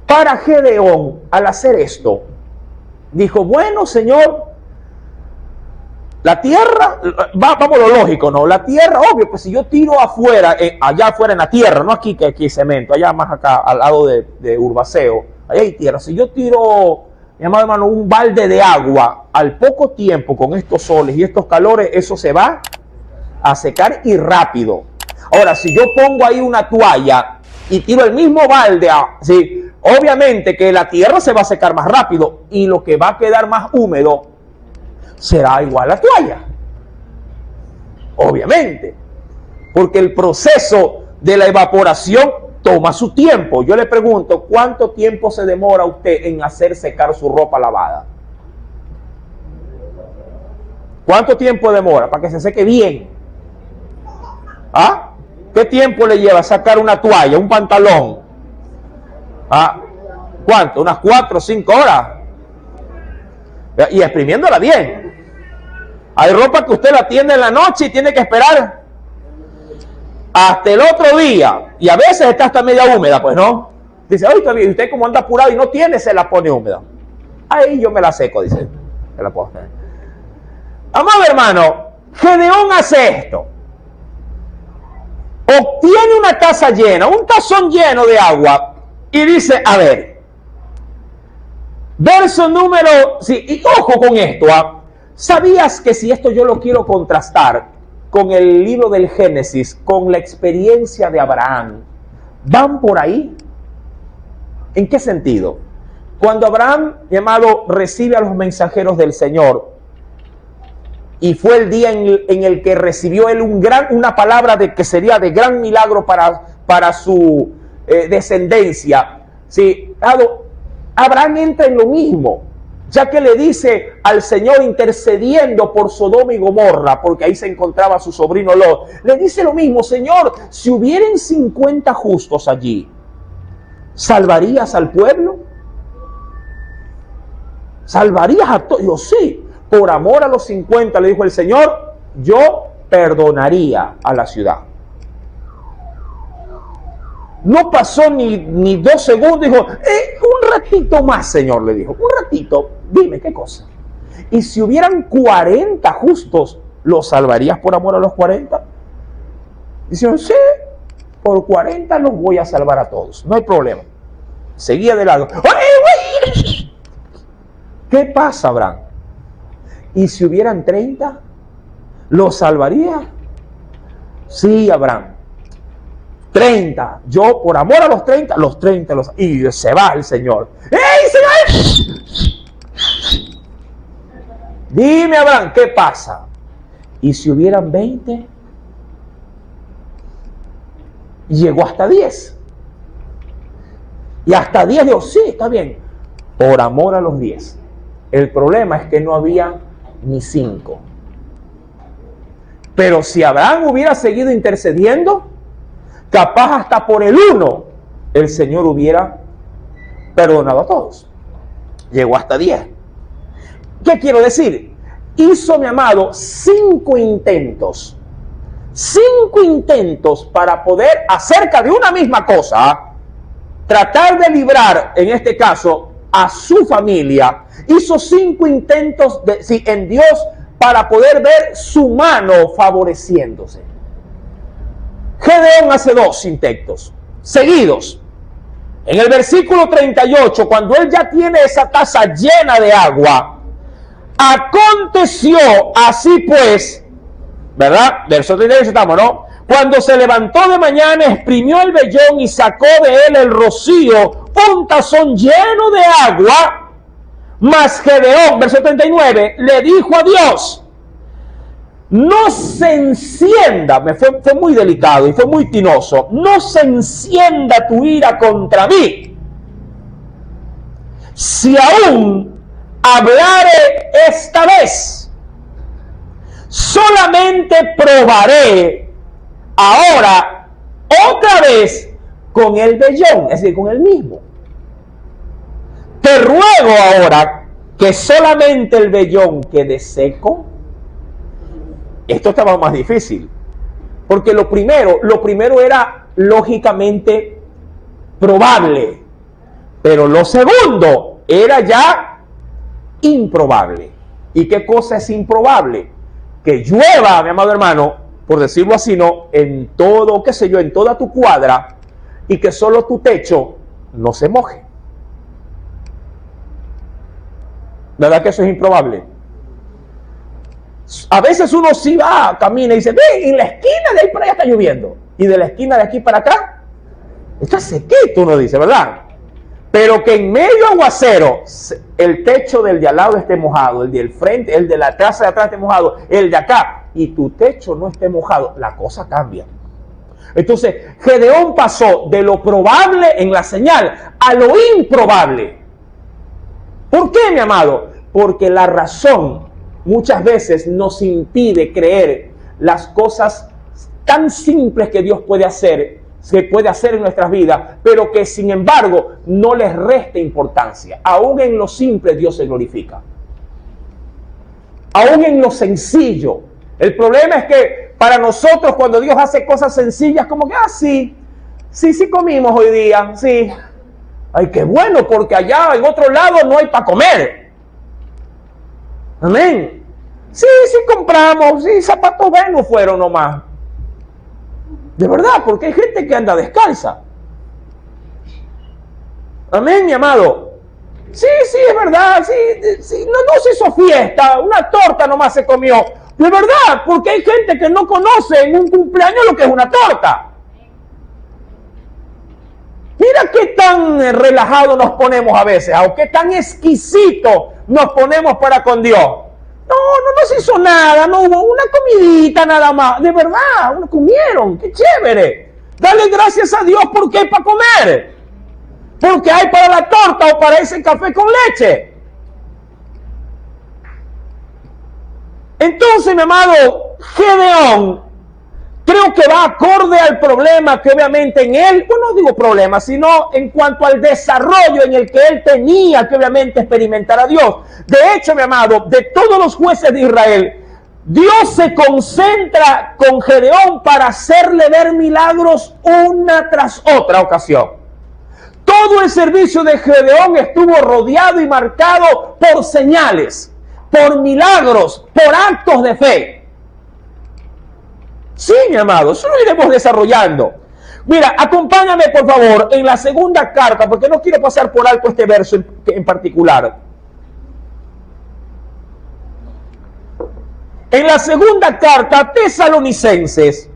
S1: Para Gedeón, al hacer esto, dijo, bueno, Señor, la tierra, vamos lo lógico, ¿no? La tierra, obvio, pues si yo tiro afuera, allá afuera en la tierra, no aquí que aquí hay cemento, allá más acá, al lado de Urbaceo, allá hay tierra. Si yo tiro, mi amado hermano, un balde de agua, al poco tiempo, con estos soles y estos calores, eso se va a secar y rápido. Ahora, si yo pongo ahí una toalla y tiro el mismo balde, ¿sí? Obviamente que la tierra se va a secar más rápido y lo que va a quedar más húmedo será igual a la toalla. Obviamente, porque el proceso de la evaporación toma su tiempo. Yo le pregunto, ¿cuánto tiempo se demora usted en hacer secar su ropa lavada? ¿Cuánto tiempo demora para que se seque bien? ¿Ah? ¿Qué tiempo le lleva sacar una toalla, un pantalón? ¿Ah? ¿Cuánto? ¿Unas 4 o 5 horas? Y exprimiéndola bien. Hay ropa que usted la tiende en la noche y tiene que esperar hasta el otro día. Y a veces está hasta media húmeda, pues no. Dice, oye, usted como anda apurado y no tiene, se la pone húmeda. Ahí yo me la seco, dice. Se la pone. Amado hermano, Gedeón hace esto. Obtiene una taza llena, un tazón lleno de agua. Y dice, a ver. Verso número... Sí, y ojo con esto, ¿sabías que si esto yo lo quiero contrastar con el libro del Génesis, con la experiencia de Abraham, van por ahí? ¿En qué sentido? Cuando Abraham, llamado, recibe a los mensajeros del Señor, y fue el día en el que recibió él una palabra de que sería de gran milagro para su descendencia, ¿sí? Abraham entra en lo mismo, ya que le dice al Señor, intercediendo por Sodoma y Gomorra, porque ahí se encontraba su sobrino Lot, le dice lo mismo: Señor, si hubieran 50 justos allí, ¿salvarías al pueblo? ¿Salvarías a todos? Yo sí, por amor a los 50, le dijo el Señor, yo perdonaría a la ciudad. No pasó ni 2 segundos, dijo, un ratito más, Señor, le dijo, un ratito, dime, ¿qué cosa? Y si hubieran 40 justos, ¿los salvarías por amor a los 40? Dicen, sí, por 40 los voy a salvar a todos, no hay problema. Seguía de lado. ¿Qué pasa, Abraham? ¿Y si hubieran 30, los salvaría? Sí, Abraham. 30, yo por amor a los 30, y se va el Señor. ¡Ey, Señor! Dime, Abraham, ¿qué pasa? ¿Y si hubieran 20? Llegó hasta 10. Y hasta 10 dijo, sí, está bien, por amor a los 10. El problema es que no había ni 5. Pero si Abraham hubiera seguido intercediendo, capaz hasta por el 1, el Señor hubiera perdonado a todos. Llegó hasta 10. ¿Qué quiero decir? Hizo, mi amado, 5 intentos. 5 intentos para poder, acerca de una misma cosa, tratar de librar, en este caso, a su familia. Hizo 5 intentos en Dios para poder ver su mano favoreciéndose. Gedeón hace 2 intentos seguidos. En el versículo 38, cuando él ya tiene esa taza llena de agua, aconteció así pues, ¿verdad? Verso 38 estamos, ¿no? Cuando se levantó de mañana, exprimió el vellón y sacó de él el rocío, un tazón lleno de agua. Mas Gedeón, verso 39, le dijo a Dios, no se encienda, fue muy delicado y fue muy tinoso, no se encienda tu ira contra mí, si aún hablare esta vez, solamente probaré ahora otra vez con el vellón, es decir, con el mismo. Te ruego ahora que solamente el vellón quede seco. Esto estaba más difícil, porque lo primero era lógicamente probable, pero lo segundo era ya improbable. ¿Y qué cosa es improbable? Que llueva, mi amado hermano, por decirlo así, no, en todo, qué sé yo, en toda tu cuadra, y que solo tu techo no se moje. ¿Verdad que eso es improbable? A veces uno sí va, camina y dice, ve, en la esquina de ahí para allá está lloviendo. Y de la esquina de aquí para acá, Está sequito, uno dice, ¿verdad? Pero que en medio aguacero, el techo del de al lado esté mojado, el del frente, el de la casa de atrás esté mojado, el de acá, y tu techo no esté mojado, la cosa cambia. Entonces, Gedeón pasó de lo probable en la señal a lo improbable. ¿Por qué, mi amado? Porque la razón muchas veces nos impide creer las cosas tan simples que Dios puede hacer, en nuestras vidas, pero que sin embargo no les resta importancia. Aún en lo simple Dios se glorifica. Aún en lo sencillo. El problema es que para nosotros cuando Dios hace cosas sencillas, como que, sí comimos hoy día, sí. Ay, qué bueno, porque allá en otro lado no hay para comer. Amén. Sí compramos, zapatos buenos fueron nomás. De verdad, porque hay gente que anda descalza. Amén, mi amado. Sí, es verdad, sí, no se hizo fiesta, una torta nomás se comió. De verdad, porque hay gente que no conoce en un cumpleaños lo que es una torta. Mira qué tan relajado nos ponemos a veces, o qué tan exquisito nos ponemos para con Dios. No se hizo nada, no hubo una comidita nada más. De verdad, uno comieron, qué chévere. Dale gracias a Dios porque hay para comer. Porque hay para la torta o para ese café con leche. Entonces, mi amado, Gedeón, creo que va acorde al problema que obviamente en él, no digo problema, sino en cuanto al desarrollo en el que él tenía que obviamente experimentar a Dios. De hecho, mi amado, de todos los jueces de Israel, Dios se concentra con Gedeón para hacerle ver milagros una tras otra ocasión. Todo el servicio de Gedeón estuvo rodeado y marcado por señales, por milagros, por actos de fe. Sí, mi amado, eso lo iremos desarrollando. Mira, acompáñame por favor en la segunda carta, porque no quiero pasar por alto este verso en particular. En la segunda carta a Tesalonicenses,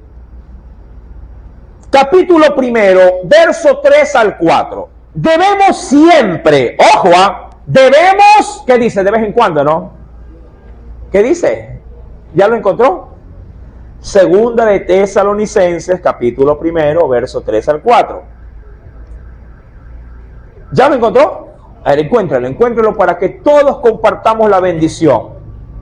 S1: capítulo 1, verso 3 al 4. Debemos siempre, ojo, debemos, ¿qué dice? De vez en cuando, ¿no? ¿Qué dice? ¿Ya lo encontró? Segunda de Tesalonicenses, capítulo 1, verso 3 al 4. ¿Ya lo encontró? A ver, encuéntralo para que todos compartamos la bendición.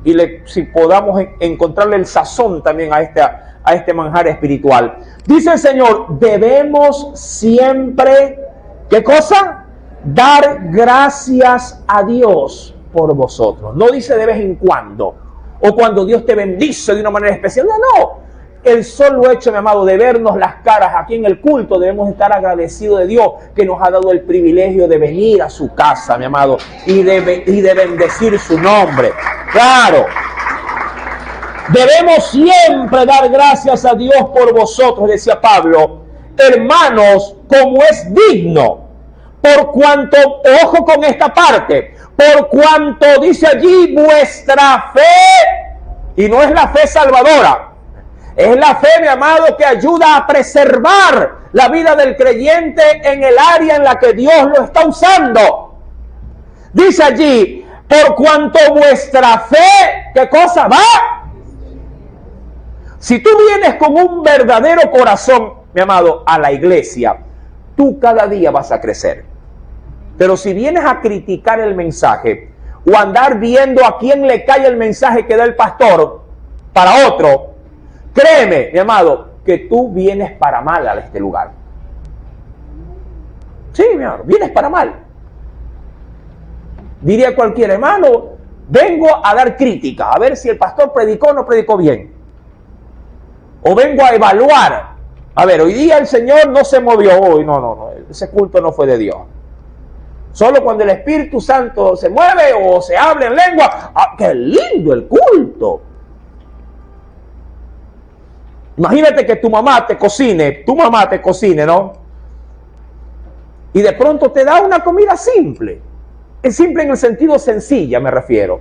S1: Y si podamos encontrarle el sazón también a este manjar espiritual. Dice el Señor, debemos siempre, ¿qué cosa? Dar gracias a Dios por vosotros. No dice de vez en cuando, o cuando Dios te bendice de una manera especial. No. El solo hecho, mi amado, de vernos las caras aquí en el culto, debemos estar agradecidos de Dios que nos ha dado el privilegio de venir a su casa, mi amado, y de bendecir su nombre. Claro. Debemos siempre dar gracias a Dios por vosotros, decía Pablo, hermanos, como es digno, por cuanto, ojo con esta parte, por cuanto dice allí vuestra fe, y no es la fe salvadora, es la fe, mi amado, que ayuda a preservar la vida del creyente en el área en la que Dios lo está usando. Dice allí, por cuanto vuestra fe, ¿qué cosa va? Si tú vienes con un verdadero corazón, mi amado, a la iglesia, tú cada día vas a crecer. Pero si vienes a criticar el mensaje o andar viendo a quién le cae el mensaje que da el pastor para otro, créeme, mi amado, que tú vienes para mal a este lugar. Sí, mi amado, vienes para mal. Diría cualquier hermano, vengo a dar crítica, a ver si el pastor predicó o no predicó bien. O vengo a evaluar. A ver, hoy día el Señor no se movió. Hoy no, ese culto no fue de Dios. Solo cuando el Espíritu Santo se mueve o se habla en lengua. ¡Ah, qué lindo el culto! Imagínate que tu mamá te cocine, ¿no? Y de pronto te da una comida simple. Es simple en el sentido sencilla, me refiero.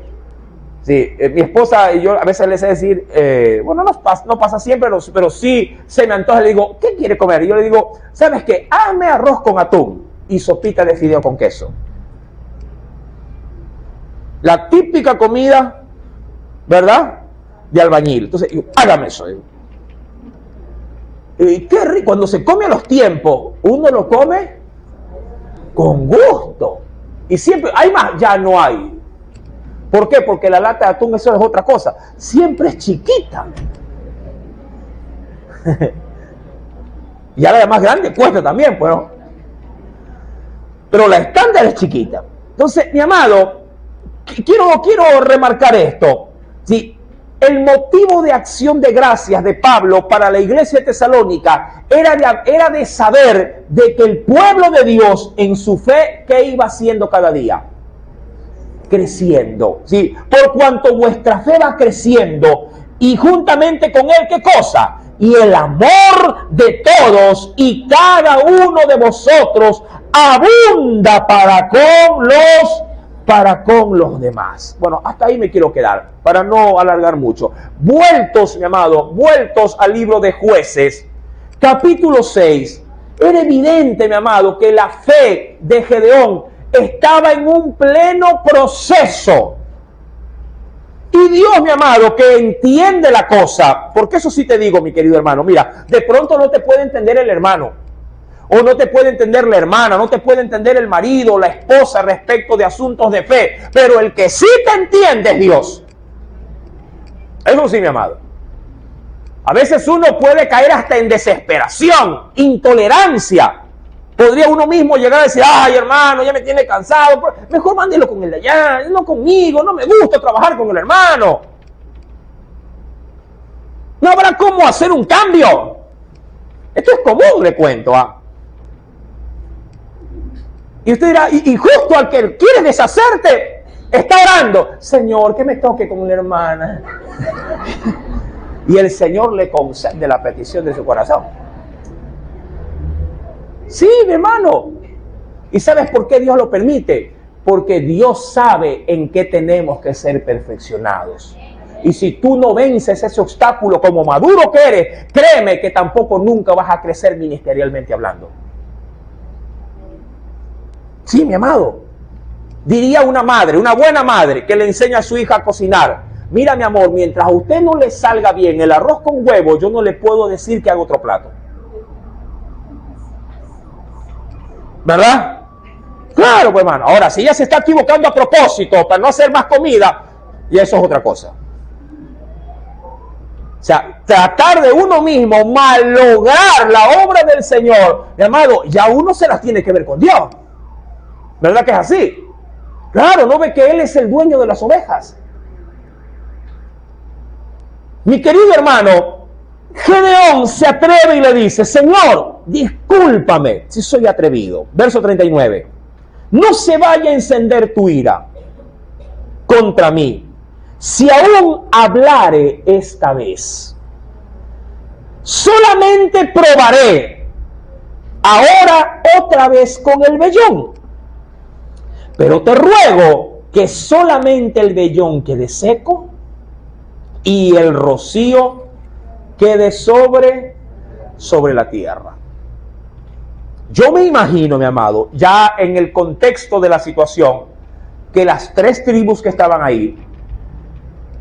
S1: Sí, mi esposa y yo a veces le sé decir, bueno, no pasa siempre, pero sí se me antoja. Le digo, ¿qué quiere comer? Y yo le digo, ¿sabes qué? Hazme arroz con atún y sopita de fideo con queso. La típica comida, ¿verdad?, de albañil. Entonces, yo, hágame eso. Y qué rico, cuando se come a los tiempos, uno lo come con gusto. Y siempre, hay más, ya no hay. ¿Por qué? Porque la lata de atún, eso es otra cosa. Siempre es chiquita. Y ahora la más grande cuesta también, pues, ¿no? Pero la estándar es chiquita. Entonces, mi amado, quiero remarcar esto. ¿Sí? El motivo de acción de gracias de Pablo para la iglesia de Tesalónica era de saber de que el pueblo de Dios en su fe, ¿qué iba haciendo cada día? Creciendo. ¿Sí? Por cuanto vuestra fe va creciendo y juntamente con él, ¿qué cosa? Y el amor de todos y cada uno de vosotros abunda para con los demás. Bueno, hasta ahí me quiero quedar, para no alargar mucho. Vueltos, mi amado, vueltos al libro de Jueces, capítulo 6, era evidente, mi amado, que la fe de Gedeón estaba en un pleno proceso. Y Dios, mi amado, que entiende la cosa, porque eso sí te digo, mi querido hermano, mira, de pronto no te puede entender el hermano, o no te puede entender la hermana, no te puede entender el marido o la esposa respecto de asuntos de fe, pero el que sí te entiende es Dios. Eso sí, mi amado. A veces uno puede caer hasta en desesperación, intolerancia. Podría uno mismo llegar a decir, ay, hermano, ya me tiene cansado, mejor mándelo con el de allá, no conmigo, no me gusta trabajar con el hermano. No habrá cómo hacer un cambio. Esto es común, le cuento, Y usted dirá, y justo al que quieres deshacerte, está orando, Señor, que me toque con la hermana. Y el Señor le concede la petición de su corazón. Sí, mi hermano. ¿Y sabes por qué Dios lo permite? Porque Dios sabe en qué tenemos que ser perfeccionados. Y si tú no vences ese obstáculo como maduro que eres, créeme que tampoco nunca vas a crecer ministerialmente hablando. Sí, mi amado. Diría una madre, una buena madre, que le enseña a su hija a cocinar. Mira, mi amor, mientras a usted no le salga bien el arroz con huevo, yo no le puedo decir que haga otro plato. ¿Verdad? Claro, pues, hermano. Ahora, si ella se está equivocando a propósito para no hacer más comida, y eso es otra cosa. O sea, tratar de uno mismo malograr la obra del Señor, mi amado, ya uno se las tiene que ver con Dios. ¿Verdad que es así? Claro, no ve que Él es el dueño de las ovejas. Mi querido hermano, Gedeón se atreve y le dice, Señor, discúlpame si soy atrevido. Verso 39. No se vaya a encender tu ira contra mí, si aún hablare esta vez. Solamente probaré ahora otra vez con el vellón. Pero te ruego que solamente el vellón quede seco y el rocío quede sobre la tierra. Yo me imagino, mi amado, ya en el contexto de la situación, que las 3 tribus que estaban ahí,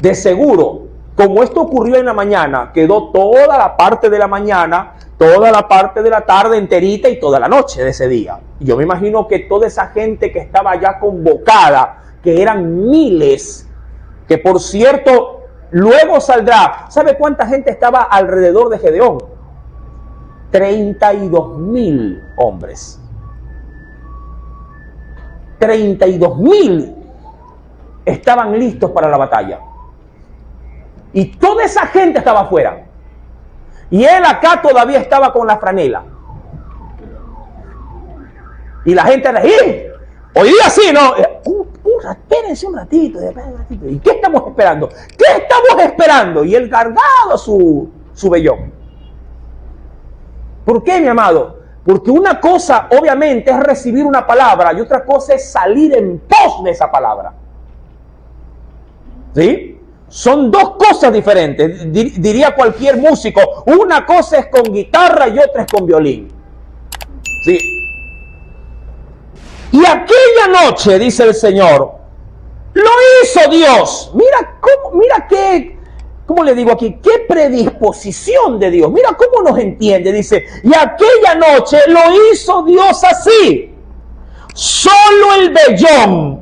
S1: de seguro, como esto ocurrió en la mañana, quedó toda la parte de la mañana, toda la parte de la tarde enterita y toda la noche de ese día. Y yo me imagino que toda esa gente que estaba ya convocada, que eran miles, que por cierto, luego saldrá. ¿Sabe cuánta gente estaba alrededor de Gedeón? 32,000 hombres. 32,000 estaban listos para la batalla. Y toda esa gente estaba afuera. Y él acá todavía estaba con la franela. Y la gente era, hoy día sí, ¿no? Espérense un ratito. ¿Y qué estamos esperando? ¿Qué estamos esperando? Y él cargado su vellón. ¿Por qué, mi amado? Porque una cosa, obviamente, es recibir una palabra y otra cosa es salir en pos de esa palabra. ¿Sí? Son dos cosas diferentes. Diría cualquier músico, una cosa es con guitarra y otra es con violín. ¿Sí? Y aquella noche, dice el Señor, lo hizo Dios. Mira qué, ¿cómo le digo aquí? Qué predisposición de Dios. Mira cómo nos entiende. Dice, y aquella noche lo hizo Dios así. Solo el vellón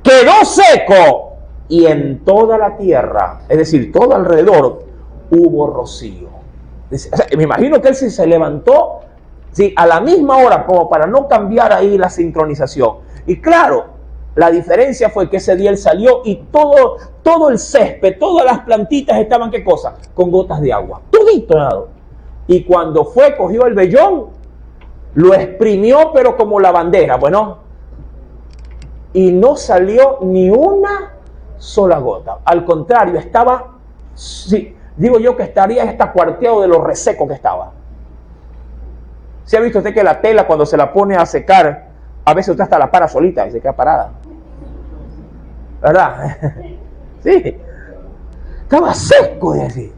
S1: quedó seco y en toda la tierra, es decir, todo alrededor, hubo rocío. Dice, o sea, me imagino que él se levantó, ¿sí?, a la misma hora, como para no cambiar ahí la sincronización. Y claro, la diferencia fue que ese día él salió y todo el césped, todas las plantitas estaban, ¿qué cosa? Con gotas de agua, todito. Y cuando fue, cogió el vellón, lo exprimió, pero como la bandera, bueno, y no salió ni una sola gota. Al contrario, estaba, sí, digo yo que estaría hasta cuarteado de lo reseco que estaba. ¿Se ha visto usted que la tela, cuando se la pone a secar, a veces usted hasta la para solita y se queda parada? ¿Verdad? Sí. Estaba seco de así.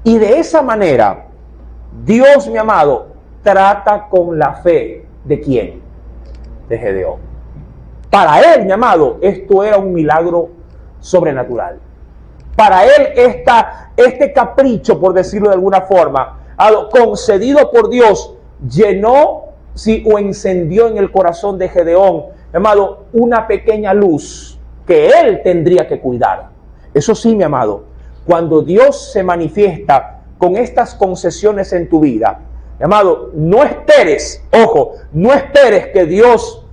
S1: Y de esa manera, Dios, mi amado, trata con la fe ¿de quién? De Gedeón. Para él, mi amado, esto era un milagro sobrenatural. Para él, este capricho, por decirlo de alguna forma, concedido por Dios, llenó, sí, o encendió en el corazón de Gedeón, mi amado, una pequeña luz que él tendría que cuidar. Eso sí, mi amado, cuando Dios se manifiesta con estas concesiones en tu vida, mi amado, no esperes, ojo, no esperes que Dios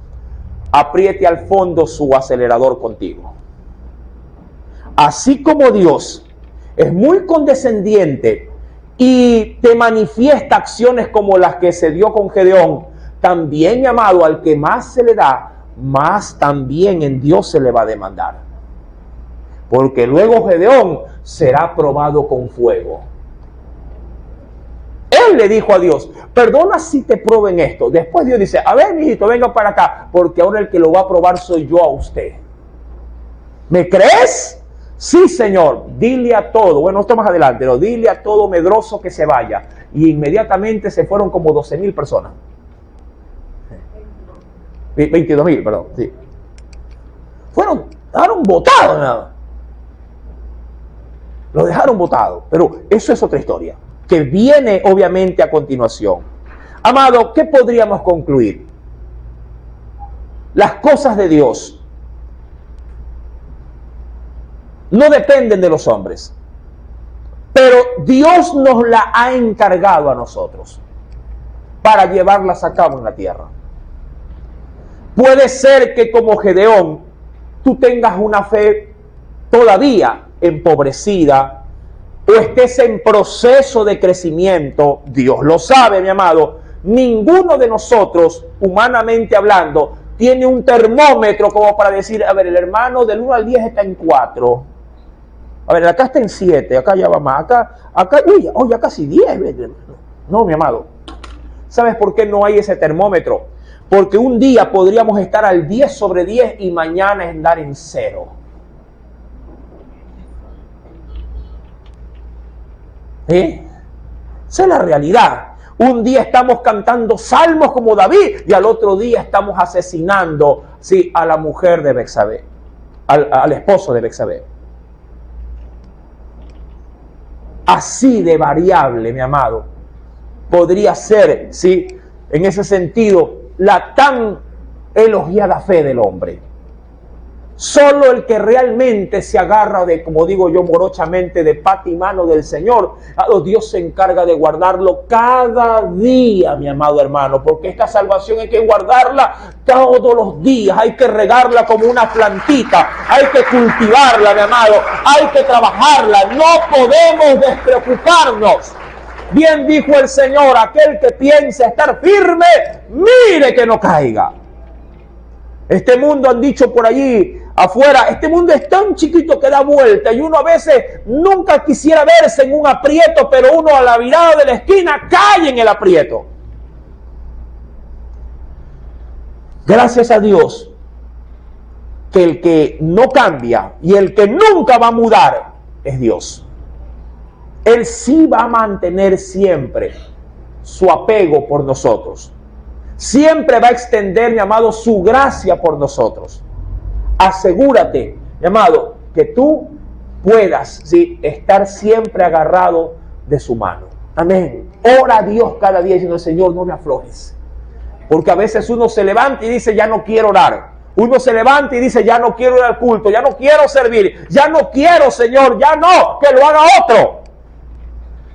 S1: apriete al fondo su acelerador contigo. Así como Dios es muy condescendiente y te manifiesta acciones como las que se dio con Gedeón, también, mi amado, al que más se le da, más también en Dios se le va a demandar. Porque luego Gedeón será probado con fuego. Él le dijo a Dios, perdona si te prueben esto. Después Dios dice, a ver, mijito, venga para acá, porque ahora el que lo va a probar soy yo a usted. ¿Me crees? Sí, Señor, dile a todo. Bueno, esto más adelante, pero dile a todo medroso que se vaya. Y inmediatamente se fueron como 12,000 personas. 22,000, perdón. Sí. Dejaron botado nada. Lo dejaron botado. Pero eso es otra historia, que viene obviamente a continuación. Amado, ¿qué podríamos concluir? Las cosas de Dios no dependen de los hombres, pero Dios nos la ha encargado a nosotros para llevarlas a cabo en la tierra. Puede ser que como Gedeón tú tengas una fe todavía empobrecida, o estés en proceso de crecimiento. Dios lo sabe, mi amado. Ninguno de nosotros, humanamente hablando, tiene un termómetro como para decir, a ver, el hermano del 1 al 10 está en 4. A ver, acá está en 7, acá ya va más, acá, uy, ya casi 10. No, mi amado. ¿Sabes por qué no hay ese termómetro? Porque un día podríamos estar al 10 sobre 10 y mañana andar en 0. Esa es la realidad. Un día estamos cantando salmos como David y al otro día estamos asesinando, sí, a la mujer de Betsabé, al esposo de Betsabé. Así de variable, mi amado, podría ser, sí, en ese sentido, la tan elogiada fe del hombre. Solo el que realmente se agarra de, como digo yo morochamente, de pata y mano del Señor, Dios se encarga de guardarlo cada día, mi amado hermano, porque esta salvación hay que guardarla todos los días, hay que regarla como una plantita, hay que cultivarla, mi amado, hay que trabajarla, no podemos despreocuparnos. Bien dijo el Señor, aquel que piensa estar firme, mire que no caiga. Este mundo, han dicho por allí afuera, este mundo es tan chiquito que da vuelta y uno a veces nunca quisiera verse en un aprieto, pero uno a la virada de la esquina cae en el aprieto. Gracias a Dios que el que no cambia y el que nunca va a mudar es Dios. Él sí va a mantener siempre su apego por nosotros. Siempre va a extender, mi amado, su gracia por nosotros. Asegúrate, mi amado, que tú puedas, ¿sí?, estar siempre agarrado de su mano. Amén. Ora a Dios cada día diciendo: Señor, no me aflojes. Porque a veces uno se levanta y dice: ya no quiero orar. Uno se levanta y dice: ya no quiero ir al culto, ya no quiero servir, ya no quiero, Señor, ya no, que lo haga otro.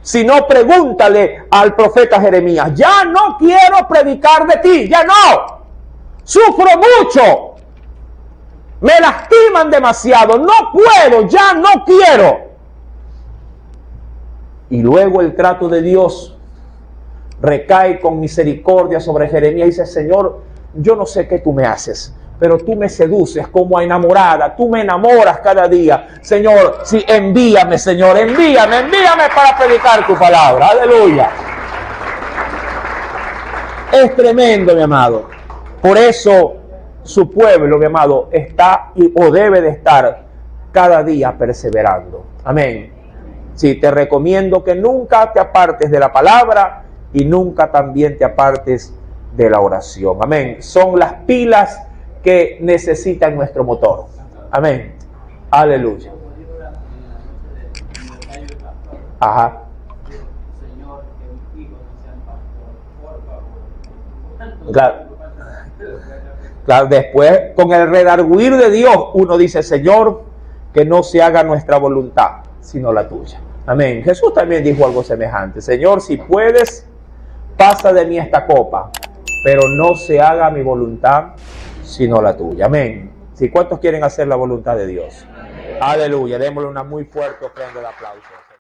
S1: Si no, pregúntale al profeta Jeremías: ya no quiero predicar de ti, ya no. Sufro mucho. Me lastiman demasiado, no puedo, ya no quiero. Y luego el trato de Dios recae con misericordia sobre Jeremías y dice: Señor, yo no sé qué tú me haces, pero tú me seduces como a enamorada, tú me enamoras cada día. Señor, sí, envíame, Señor, envíame para predicar tu palabra. Aleluya. Es tremendo, mi amado. Por eso su pueblo, mi amado, está o debe de estar cada día perseverando. Amén. Sí, te recomiendo que nunca te apartes de la palabra y nunca también te apartes de la oración. Amén. Son las pilas que necesita nuestro motor. Amén. Aleluya. Ajá. Claro, después con el redarguir de Dios uno dice: Señor, que no se haga nuestra voluntad sino la tuya. Amén. Jesús también dijo algo semejante: Señor, si puedes, pasa de mí esta copa, pero no se haga mi voluntad sino la tuya. Amén. Si ¿cuántos quieren hacer la voluntad de Dios? Amén. Aleluya. Démosle una muy fuerte ofrenda de aplauso.